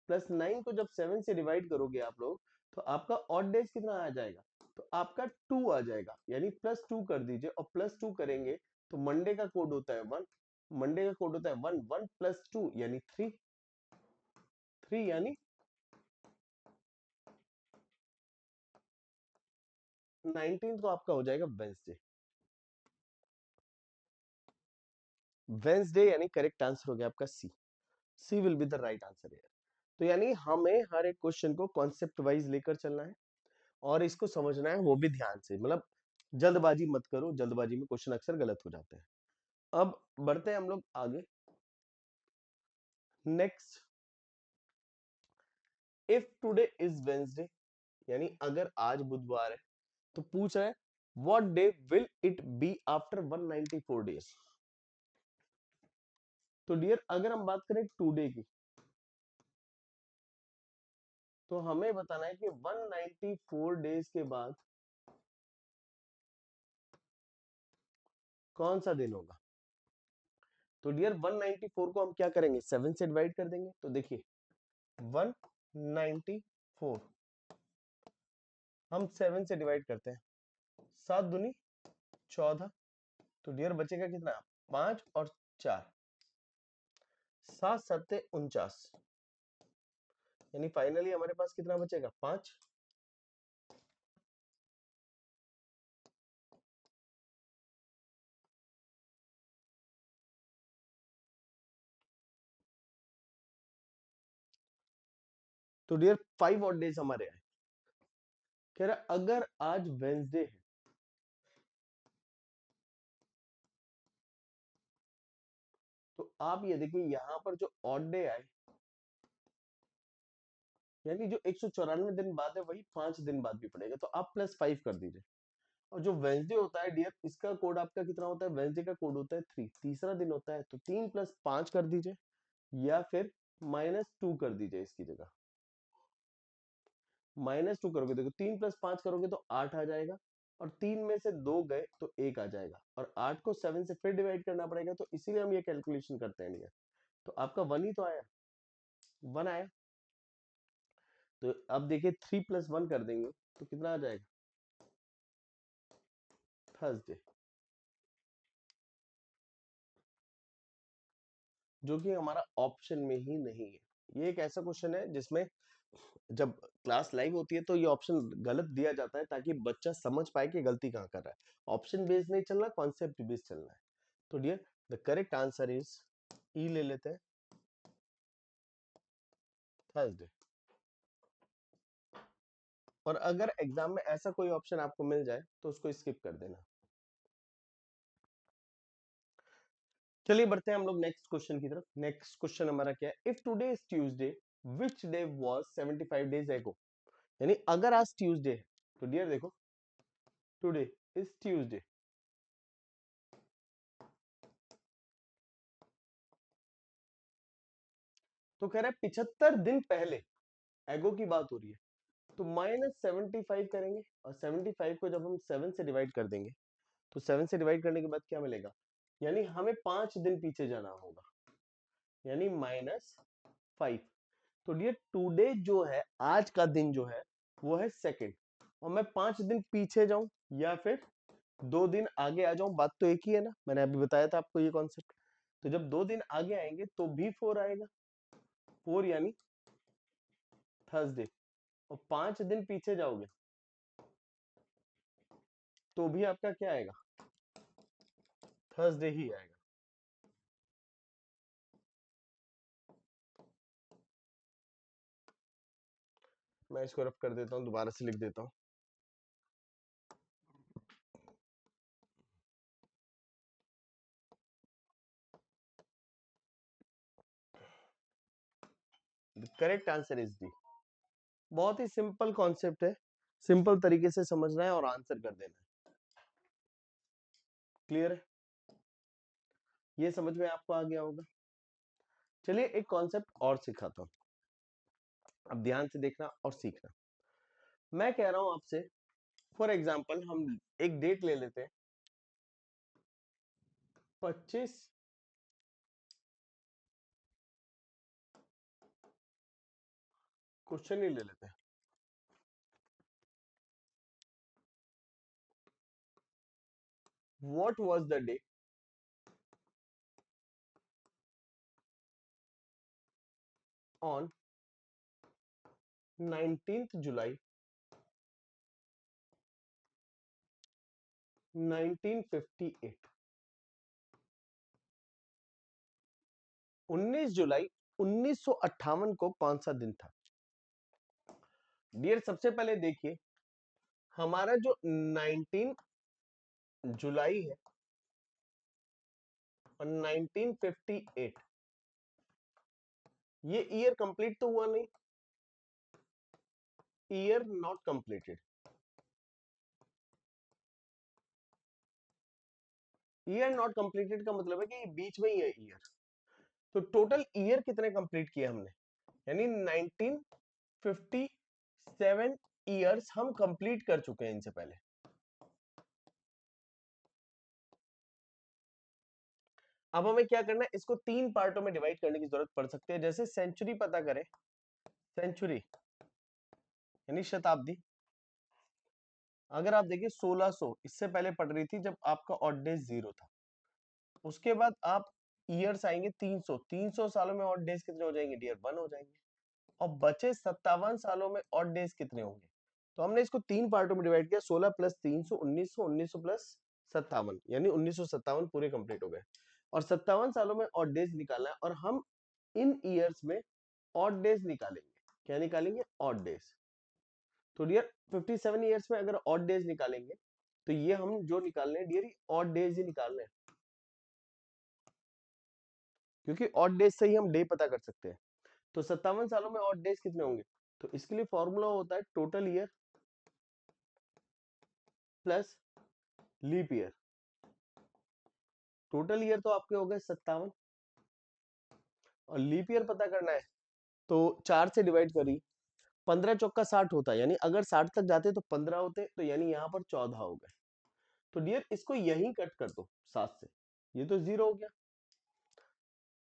+9 को जब 7 से डिवाइड करोगे आप लोग, तो आपका ऑड डेज कितना आ जाएगा, तो आपका 2 आ जाएगा, यानी +2 कर दीजिए, और +2 करेंगे तो मंडे का कोड होता है 1, मंडे का कोड होता है 1, 1 + 2 यानी 3, 3 यानी 19 को आपका हो जाएगा वेंसडे। वेंसडे यानी करेक्ट आंसर हो गया आपका C. C will be the right answer है। तो यानी हमें हर एक क्वेश्चन को कॉन्सेप्ट वाइज लेकर चलना है और इसको समझना है, वो भी ध्यान से, मतलब जल्दबाजी मत करो, जल्दबाजी में क्वेश्चन अक्सर गलत हो जाते हैं। अब बढ़ते हैं हम लोग आगे। Next, if today is Wednesday, यानी अगर आज बुधवार है, तो पूछ रहा है what day will it be after 194 days. तो डियर अगर हम बात करें टुडे की, तो हमें बताना है कि 194 डेज के बाद कौन सा दिन होगा। तो डियर 194 को हम क्या करेंगे, 7 से डिवाइड कर देंगे। तो देखिए 194 हम 7 से डिवाइड करते हैं, 7 दूनी 14, तो डियर बचेगा कितना, 5 और 4, 7 सत्ते 49, यानी फाइनली हमारे पास कितना बचेगा, 5। तो डियर 5 और डेज हमारे आए। कह रहा अगर आज वेंसडे है, तो आप ये देखिए यहां पर जो ऑड डे आए यानी जो 194 दिन बाद है वही 5 दिन बाद भी पड़ेगा, तो आप +5 कर दीजिए। और जो वेंसडे होता है डियर, इसका कोड आपका कितना होता है? वेंसडे का कोड होता है 3, तीसरा दिन होता है, तो 3 + 5 कर दीजिए, या फिर -2 कर दीजिए इसकी जगह। -2 करोगे, देखो 3 + 5 करोगे तो 8 आ जाएगा, और 3 में से 2 गए तो 1 आ जाएगा, और 8 को 7 से फिर डिवाइड करना पड़ेगा, तो इसीलिए हम ये कैलकुलेशन करते हैं डियर। तो आपका 1 ही तो आया, 1 आया। तो अब देखिए 3 + 1 कर देंगे तो कितना आ जाएगा? थर्सडे, जो कि हमारा ऑप्शन में ही नहीं है। ये एक ऐसा क्वेश्चन है जिसमें जब क्लास लाइव होती है तो ये ऑप्शन गलत दिया जाता है, ताकि बच्चा समझ पाए कि गलती कहाँ कर रहा है। ऑप्शन बेस्ड नहीं चलना, कॉन्सेप्ट बेस्ड चलना है। तो dear, the correct answer is E ले लेते हैं, थर्सडे। और अगर एग्जाम में ऐसा कोई ऑप्शन आपको मिल जाए तो उसको स्किप कर देना। चलिए बढ़ते हैं हम लोग नेक्स्ट क्वेश्चन की तरफ। नेक्स्ट क्वेश्चन हमारा क्या है? If today is Tuesday, which day was 75 days एगो? यानी अगर आज ट्यूसडे है, तो डियर देखो, टुडे इज ट्यूसडे, तो कह रहा है 75 दिन पहले, एगो की बात हो रही है, तो -75 करेंगे, और 75 को जब हम 7 से डिवाइड कर देंगे, तो 7 से डिवाइड करने के बाद क्या मिलेगा? यानी हमें 5 दिन पीछे जाना होगा, यानी -5। तो डियर टुडे जो है, आज का दिन जो है वो है सेकंड, और मैं 5 दिन पीछे जाऊं या फिर 2 दिन आगे आ जाऊं, बात तो एक ही है ना, मैंने अभी बताया था आपको ये कॉन्सेप्ट। तो जब 2 दिन आगे आएंगे तो भी 4 आएगा, 4 यानी थर्सडे, और 5 दिन पीछे जाओगे तो भी आपका क्या आएगा? थर्सडे ही आएगा। मैं इसको रफ कर देता हूं, दोबारा से लिख देता हूं। Correct answer is D. बहुत ही सिंपल कॉन्सेप्ट है, सिंपल तरीके से समझना है और आंसर कर देना है। क्लियर है? ये समझ में आपको आ गया होगा। चलिए एक कॉन्सेप्ट और सिखाता हूं, अब ध्यान से देखना और सीखना। मैं कह रहा हूं आपसे, फॉर एग्जाम्पल हम एक डेट ले लेते हैं, 25, क्वेश्चन ही ले लेते हैं, what was the day on 19th जुलाई 1958? 19 जुलाई 1958 को कौन सा दिन था? डियर सबसे पहले देखिए, हमारा जो 19 जुलाई है और 1958, ये ईयर कंप्लीट तो हुआ नहीं, year not completed. Year not completed का मतलब है कि ये बीच में ही है ईयर। तो टोटल ईयर कितने कंप्लीट किए हमने? यानी 1957 ईयर्स हम कंप्लीट कर चुके हैं इनसे पहले। अब हमें क्या करना है, इसको 3 पार्टों में डिवाइड करने की जरूरत पड़ सकती है। जैसे सेंचुरी पता करें, सेंचुरी यानी शताब्दी, अगर आप देखिए 1600 इससे पहले पड़ रही थी जब आपका ऑड डेज 0 था। उसके बाद आप ईयर्स आएंगे 300, 300 सालों में ऑड डेज कितने हो जाएंगे डियर? 1 हो जाएंगे। और बचे 57 सालों में ऑड डेज कितने होंगे? तो हमने इसको 3 पार्टों में डिवाइड किया, 16 + 300 1900, 1900 + 57 यानी 1957 पूरे कंप्लीट हो गए। और 57 सालों में ऑड डेज निकालना है, और हम इन ईयर्स में ऑड डेज निकालेंगे। क्या निकालेंगे? Odd days. तो डियर 57 ईयर्स में अगर ऑड डेज निकालेंगे, तो ये हम जो निकालने हैं डियर, ऑड डेज ही निकालने हैं, क्योंकि ऑड डेज से ही हम डे पता कर सकते हैं। तो 57 सालों में ऑड डेज कितने होंगे? तो इसके लिए फॉर्मूला होता है total year plus leap year. Total year तो आपके हो गए 57 और लीप ईयर पता करना है तो 4 से डिवाइड करी, 15 चौका 60 होता है, यानी अगर 60 तक जाते तो 15 होते, तो यानी यहाँ पर 14 हो गए। तो डियर इसको यहीं कट कर दो 7 से, ये तो 0 हो गया।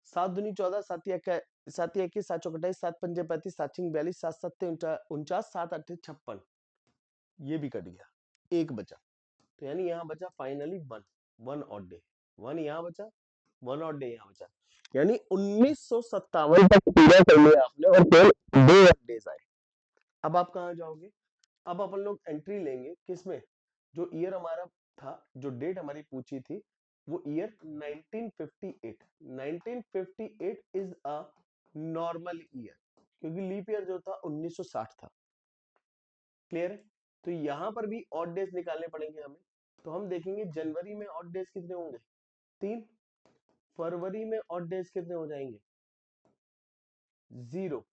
7 दूनी 14, 7 21, 7 चौक 28, 7 पंजे 35, 7 छिंग 42, 7 सत्ते 49, 7 अट्ठे 56, ये भी कट गया, एक बचा। तो यानी यहाँ बचा finally one odd day, one यहाँ बचा, वन ऑड डे यहाँ बचा, यानी 1957 तक पूरा कर लिया आपने और केवल 2 ऑड डेज आए। अब आप कहाँ जाओगे? अब अपन लोग एंट्री लेंगे किसमें, जो ईयर हमारा था, जो डेट हमारी पूछी थी, वो year 1958। 1958 is a normal year, क्योंकि लीप ईयर जो था 1960 था। क्लियर है? तो यहां पर भी ऑड डेज निकालने पड़ेंगे हमें। तो हम देखेंगे जनवरी में ऑड डेज कितने होंगे, 3। फरवरी में ऑड डेज कितने हो जाएंगे, 0।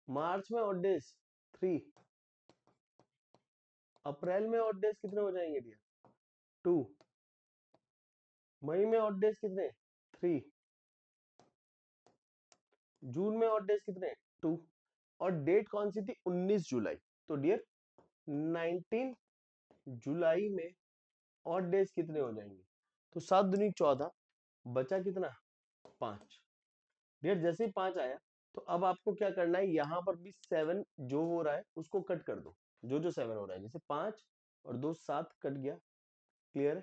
मार्च में ऑड डेज 3। अप्रैल में ऑड डेज कितने हो जाएंगे भैया, 2। मई में ऑड डेज कितने, 3। जून में ऑड डेज कितने, 2। और डेट कौन सी थी, 19 जुलाई। तो डियर 19 जुलाई में ऑड डेज कितने हो जाएंगे, तो 7 दूनी 14, बचा कितना, 5। डियर जैसे ही 5 आया, तो अब आपको क्या करना है, यहां पर भी 7 जो हो रहा है उसको कट कर दो, जो 7 हो रहा है, जैसे 5 और 2 7 कट गया। क्लियर है?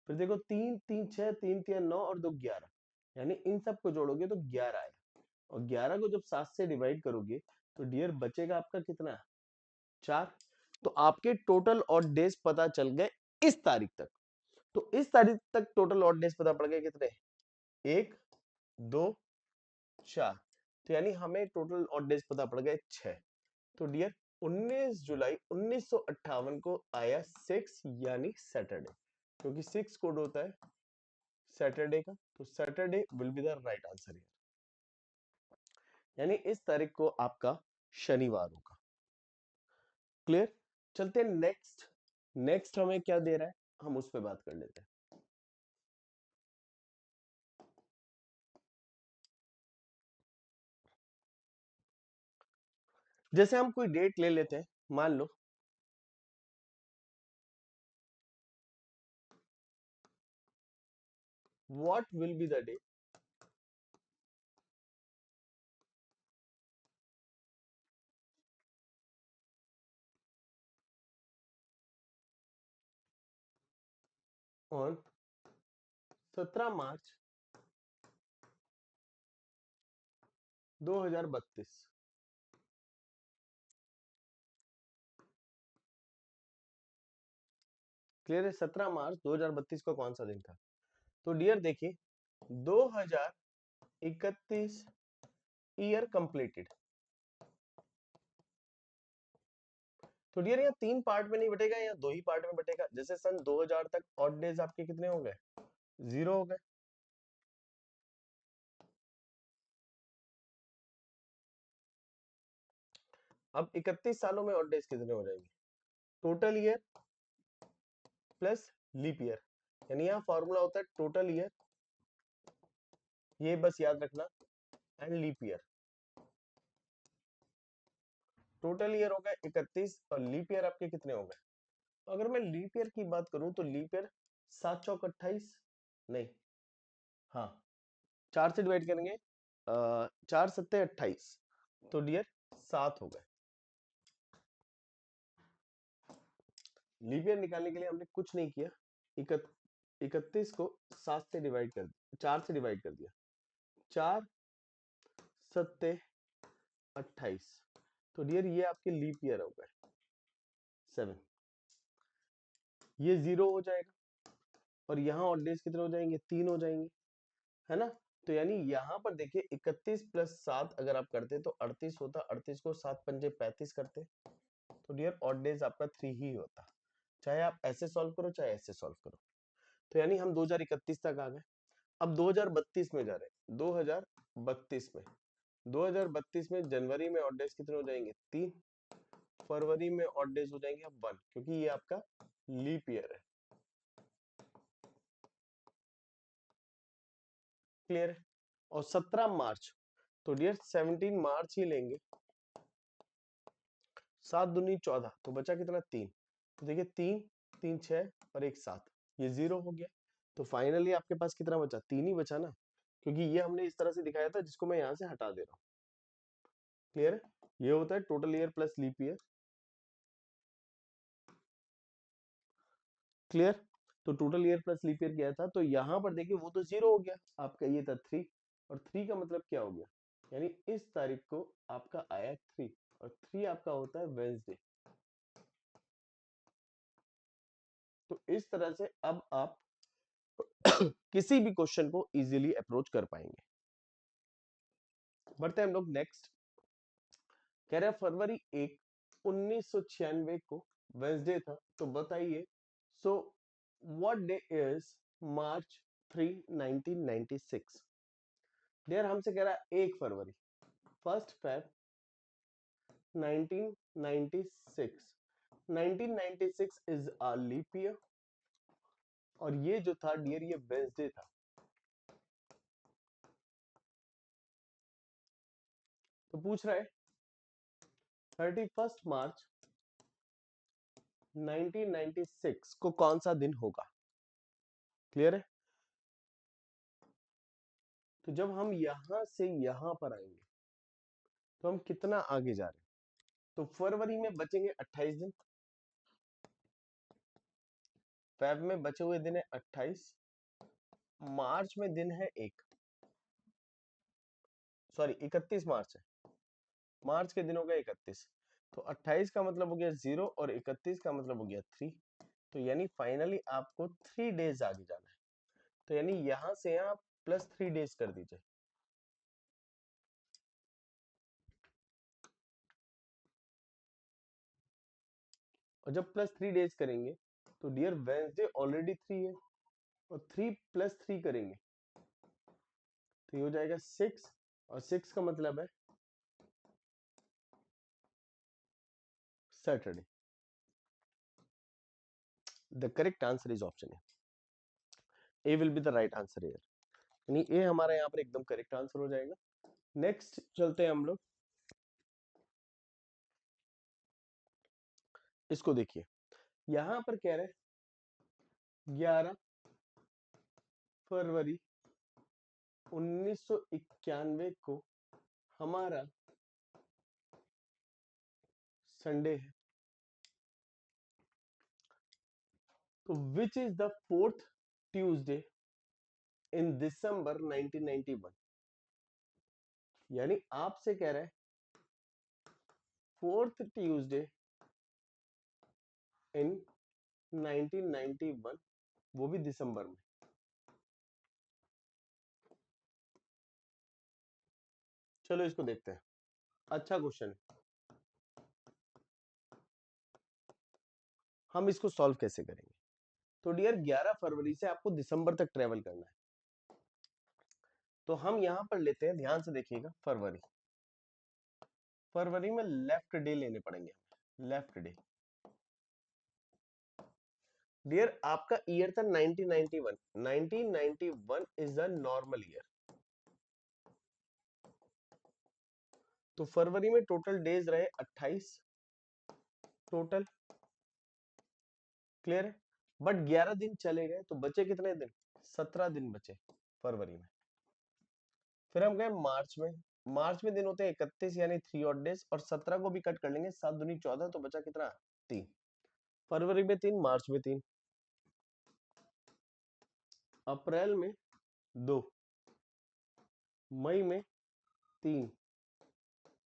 फिर देखो 3 3 6, 3 3 9 और 2 11, यानी इन सबको जोड़ोगे तो 11 आया। और 11 को जब 7 से डिवाइड करोगे तो डियर बचेगा आपका कितना, 4। तो आपके टोटल ऑड डेज पता चल गए इस तारीख तक। तो इस तारीख तक टोटल ऑड डेज पता पड़ गए कितने, 1 2 4। तो यानी हमें टोटल ऑड डेज पता पड़ गए 6। तो डियर 19 जुलाई 1958 को आया 6 यानी सैटरडे, क्योंकि 6 कोड होता है सैटरडे का, तो Saturday will be the right answer here, यानी इस तारीख को आपका शनिवार होगा। क्लियर? चलते हैं नेक्स्ट। नेक्स्ट हमें क्या दे रहा है, हम उस पर बात कर लेते हैं। जैसे हम कोई डेट ले लेते हैं, मान लो what will be the day on 17 March 2032। Clear है? 17 मार्च 2032 को कौन सा दिन था? तो डियर देखिए 2031 ईयर कंप्लीटेड। तो डियर यहाँ 3 पार्ट में नहीं बटेगा, या 2 ही पार्ट में बटेगा। जैसे सन 2000 तक ऑड डेज आपके कितने हो गए, 0 हो गए। अब 31 सालों में ऑड डेज कितने हो जाएंगे, total year plus leap year, यानी यहाँ फॉर्मूला होता है टोटल ईयर, ये बस याद रखना, and leap year. Total year हो गए 31 और लीप ईयर आपके कितने हो गए। अगर मैं लीप ईयर की बात करूं तो लीप ईयर 7 चौक 28, नहीं, हाँ 4 से डिवाइड करेंगे, 4 सत्ते 28, तो डियर 7 हो गए। लीप ईयर निकालने के लिए हमने कुछ नहीं किया, 31 को 7 से डिवाइड कर, 4 से डिवाइड कर दिया, 4 सत्ते 28, तो डियर ये आपके लीप ईयर हो गए 7। ये 0 हो जाएगा और यहाँ ऑड डेज कितने हो जाएंगे, 3 हो जाएंगे, है ना। तो यानी यहाँ पर देखिए 31 प्लस 7 अगर आप करते तो 38 होता, 38 को 7 पंजे 35 करते, तो डियर ऑड डेज आपका 3 ही होता, चाहे आप ऐसे सॉल्व करो चाहे ऐसे सॉल्व करो। तो यानी हम 2031 तक आ गए। अब 2032 में जा रहे हैं, 2032 में 2032 में जनवरी में ऑड डेज कितने हो जाएंगे? 3। फरवरी में ऑड डेज हो जाएंगे अब 1, क्योंकि ये आपका लीप ईयर है। क्लियर है? और 17 मार्च, तो डियर 17 मार्च ही लेंगे। 7 दूनी 14, तो बचा कितना? 3। तो देखिए 3 3 6 और 1 7, ये 0 हो गया। तो फाइनली आपके पास कितना बचा? 3 ही बचा ना, क्योंकि ये हमने इस तरह से दिखाया था, जिसको मैं यहाँ से हटा दे रहा हूँ। क्लियर है? ये होता है total year plus leap year. Clear? तो total year plus leap year क्या था? तो यहाँ पर देखिए वो तो 0 हो गया आपका, ये था 3, और 3 का मतलब क्या हो गया? यानी इस तारीख को आपका आया 3, और 3 आपका होता है वेंसडे। तो इस तरह से अब आप किसी भी क्वेश्चन को इजीली अप्रोच कर पाएंगे। बढ़ते हैं हम लोग नेक्स्ट। कह रहे हैं फरवरी 1 1996 को वेंसडे था, तो बताइए so what day is March 3 1996? There हमसे कह रहा है 1 फरवरी, first Feb 1996। 1996 is a leap year, और ये जो था डियर ये वेंसडे था। तो पूछ रहा है 31 मार्च 1996 को कौन सा दिन होगा? क्लियर है? तो जब हम यहां से यहां पर आएंगे तो हम कितना आगे जा रहे हैं? तो फरवरी में बचेंगे 28 दिन, फेब में बचे हुए दिन है 28, मार्च में दिन है 1, सॉरी 31 मार्च है, मार्च के दिन हो गया 31। तो 28 का मतलब हो गया 0, और 31 का मतलब हो गया 3। तो यानी फाइनली आपको 3 डेज आगे जाना है। तो यानी यहां से आप प्लस 3 डेज कर दीजिए। और जब प्लस 3 डेज करेंगे तो डियर वेंसडे ऑलरेडी 3 है, और 3 प्लस 3 करेंगे तो ये हो जाएगा 6, और 6 का मतलब है Saturday. The correct answer is option A will be the right answer here, यानी ए हमारा यहाँ पर एकदम करेक्ट आंसर हो जाएगा। नेक्स्ट चलते हैं हम लोग, इसको देखिए यहां पर कह रहे हैं 11 फरवरी 1991 को हमारा संडे है। तो which is the fourth Tuesday in December 1991? यानी आपसे कह रहे हैं फोर्थ ट्यूसडे इन 1991, वो भी दिसंबर में। चलो इसको देखते हैं, अच्छा क्वेश्चन है। हम इसको सॉल्व कैसे करेंगे? तो डियर 11 फरवरी से आपको दिसंबर तक ट्रेवल करना है, तो हम यहां पर लेते हैं, ध्यान से देखिएगा, फरवरी। फरवरी में लेफ्ट डे लेने पड़ेंगे हमें, लेफ्ट डे। डियर आपका ईयर था 1991, 1991 इज अ नॉर्मल ईयर। तो फरवरी में टोटल डेज रहे 28 टोटल। क्लियर है? बट 11 दिन चले गए तो बचे कितने दिन? 17 दिन बचे फरवरी में। फिर हम गए मार्च में। मार्च में दिन होते हैं 31, यानी 3 ऑड डेज, और 17 को भी कट कर लेंगे, 7 दूनी 14, तो बचा कितना? 3। फरवरी में 3, मार्च में 3, अप्रैल में 2, मई में 3,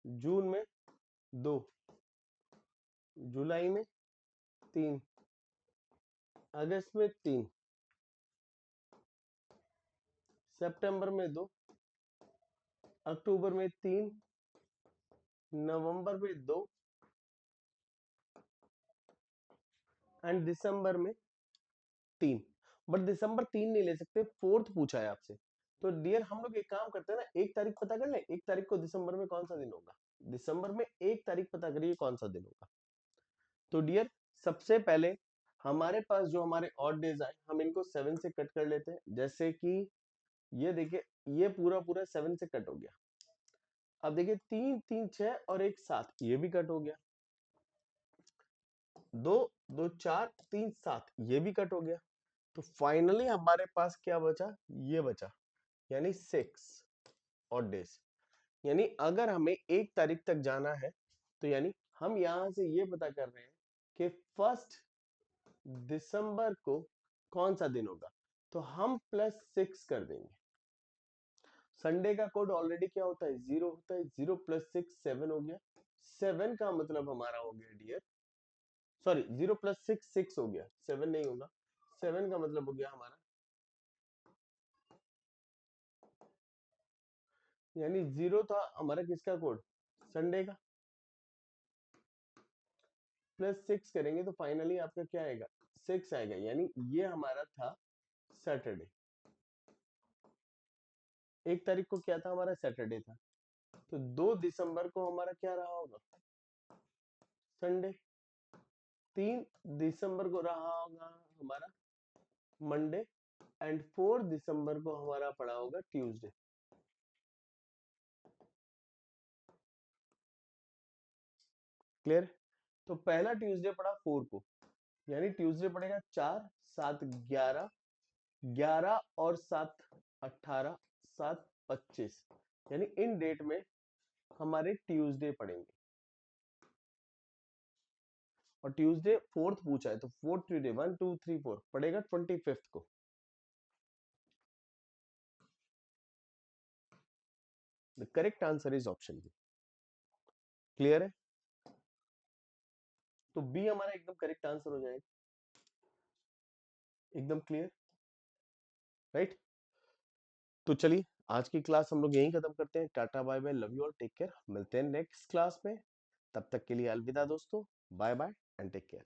जून में 2, जुलाई में 3, अगस्त में 3, सितंबर में 2, अक्टूबर में 3, नवंबर में 2, एंड दिसंबर में 3। बट दिसंबर 3 नहीं ले सकते, फोर्थ पूछा है आपसे, तो डियर हम लोग एक काम करते हैं ना, 1 तारीख पता कर ले, 1 तारीख को दिसंबर में कौन सा दिन होगा, दिसंबर में 1 तारीख पता करिए कौन सा दिन होगा। तो डियर सबसे पहले हमारे पास जो हमारे ऑड डेज आए हम इनको 7 से कट कर लेते हैं, जैसे कि ये देखिए ये पूरा पूरा 7 से कट हो गया। अब देखिए 3 3 6 और 1 7 ये भी कट हो गया, 2 2 4 3 7 ये भी कट हो गया। तो फाइनली हमारे पास क्या बचा, ये बचा, यानी 6 ऑड डेज। यानी अगर हमें 1 तारीख तक जाना है तो यानी हम यहां से ये पता कर रहे हैं कि 1 दिसंबर को कौन सा दिन होगा, तो हम +6 कर देंगे। संडे का कोड ऑलरेडी क्या होता है, 0 होता है, 0 + 6 7 हो गया। 7 का मतलब हमारा हो गया डियर, सॉरी 0 + 6 6 हो गया, 7 नहीं होगा। 7 का मतलब हो गया हमारा, यानी 0 था हमारा किसका कोड, संडे का, +6 करेंगे तो फाइनली आपका क्या आएगा, 6 आएगा, यानी ये हमारा था सैटरडे। 1 तारीख को क्या था हमारा, सैटरडे था। तो 2 दिसंबर को हमारा क्या रहा होगा, संडे। 3 दिसंबर को रहा होगा हमारा मंडे, एंड 4 दिसंबर को हमारा पड़ा होगा ट्यूसडे। क्लियर। तो पहला ट्यूसडे पड़ा 4 को, यानी ट्यूसडे पड़ेगा 4 7 11, 11 और 7 18, 7 25, यानी इन डेट में हमारे ट्यूसडे पड़ेंगे। और ट्यूसडे 4th पूछा है तो 4th ट्यूसडे 1 2 3 4 पड़ेगा 25th को। The correct answer is option B. Clear है। तो बी हमारा एकदम करेक्ट आंसर हो जाएगा, एकदम क्लियर, राइट। तो चलिए आज की क्लास हम लोग यहीं खत्म करते हैं। Tata bye bye, love you all, take care, मिलते हैं नेक्स्ट क्लास में। तब तक के लिए अलविदा दोस्तों, bye bye and take care.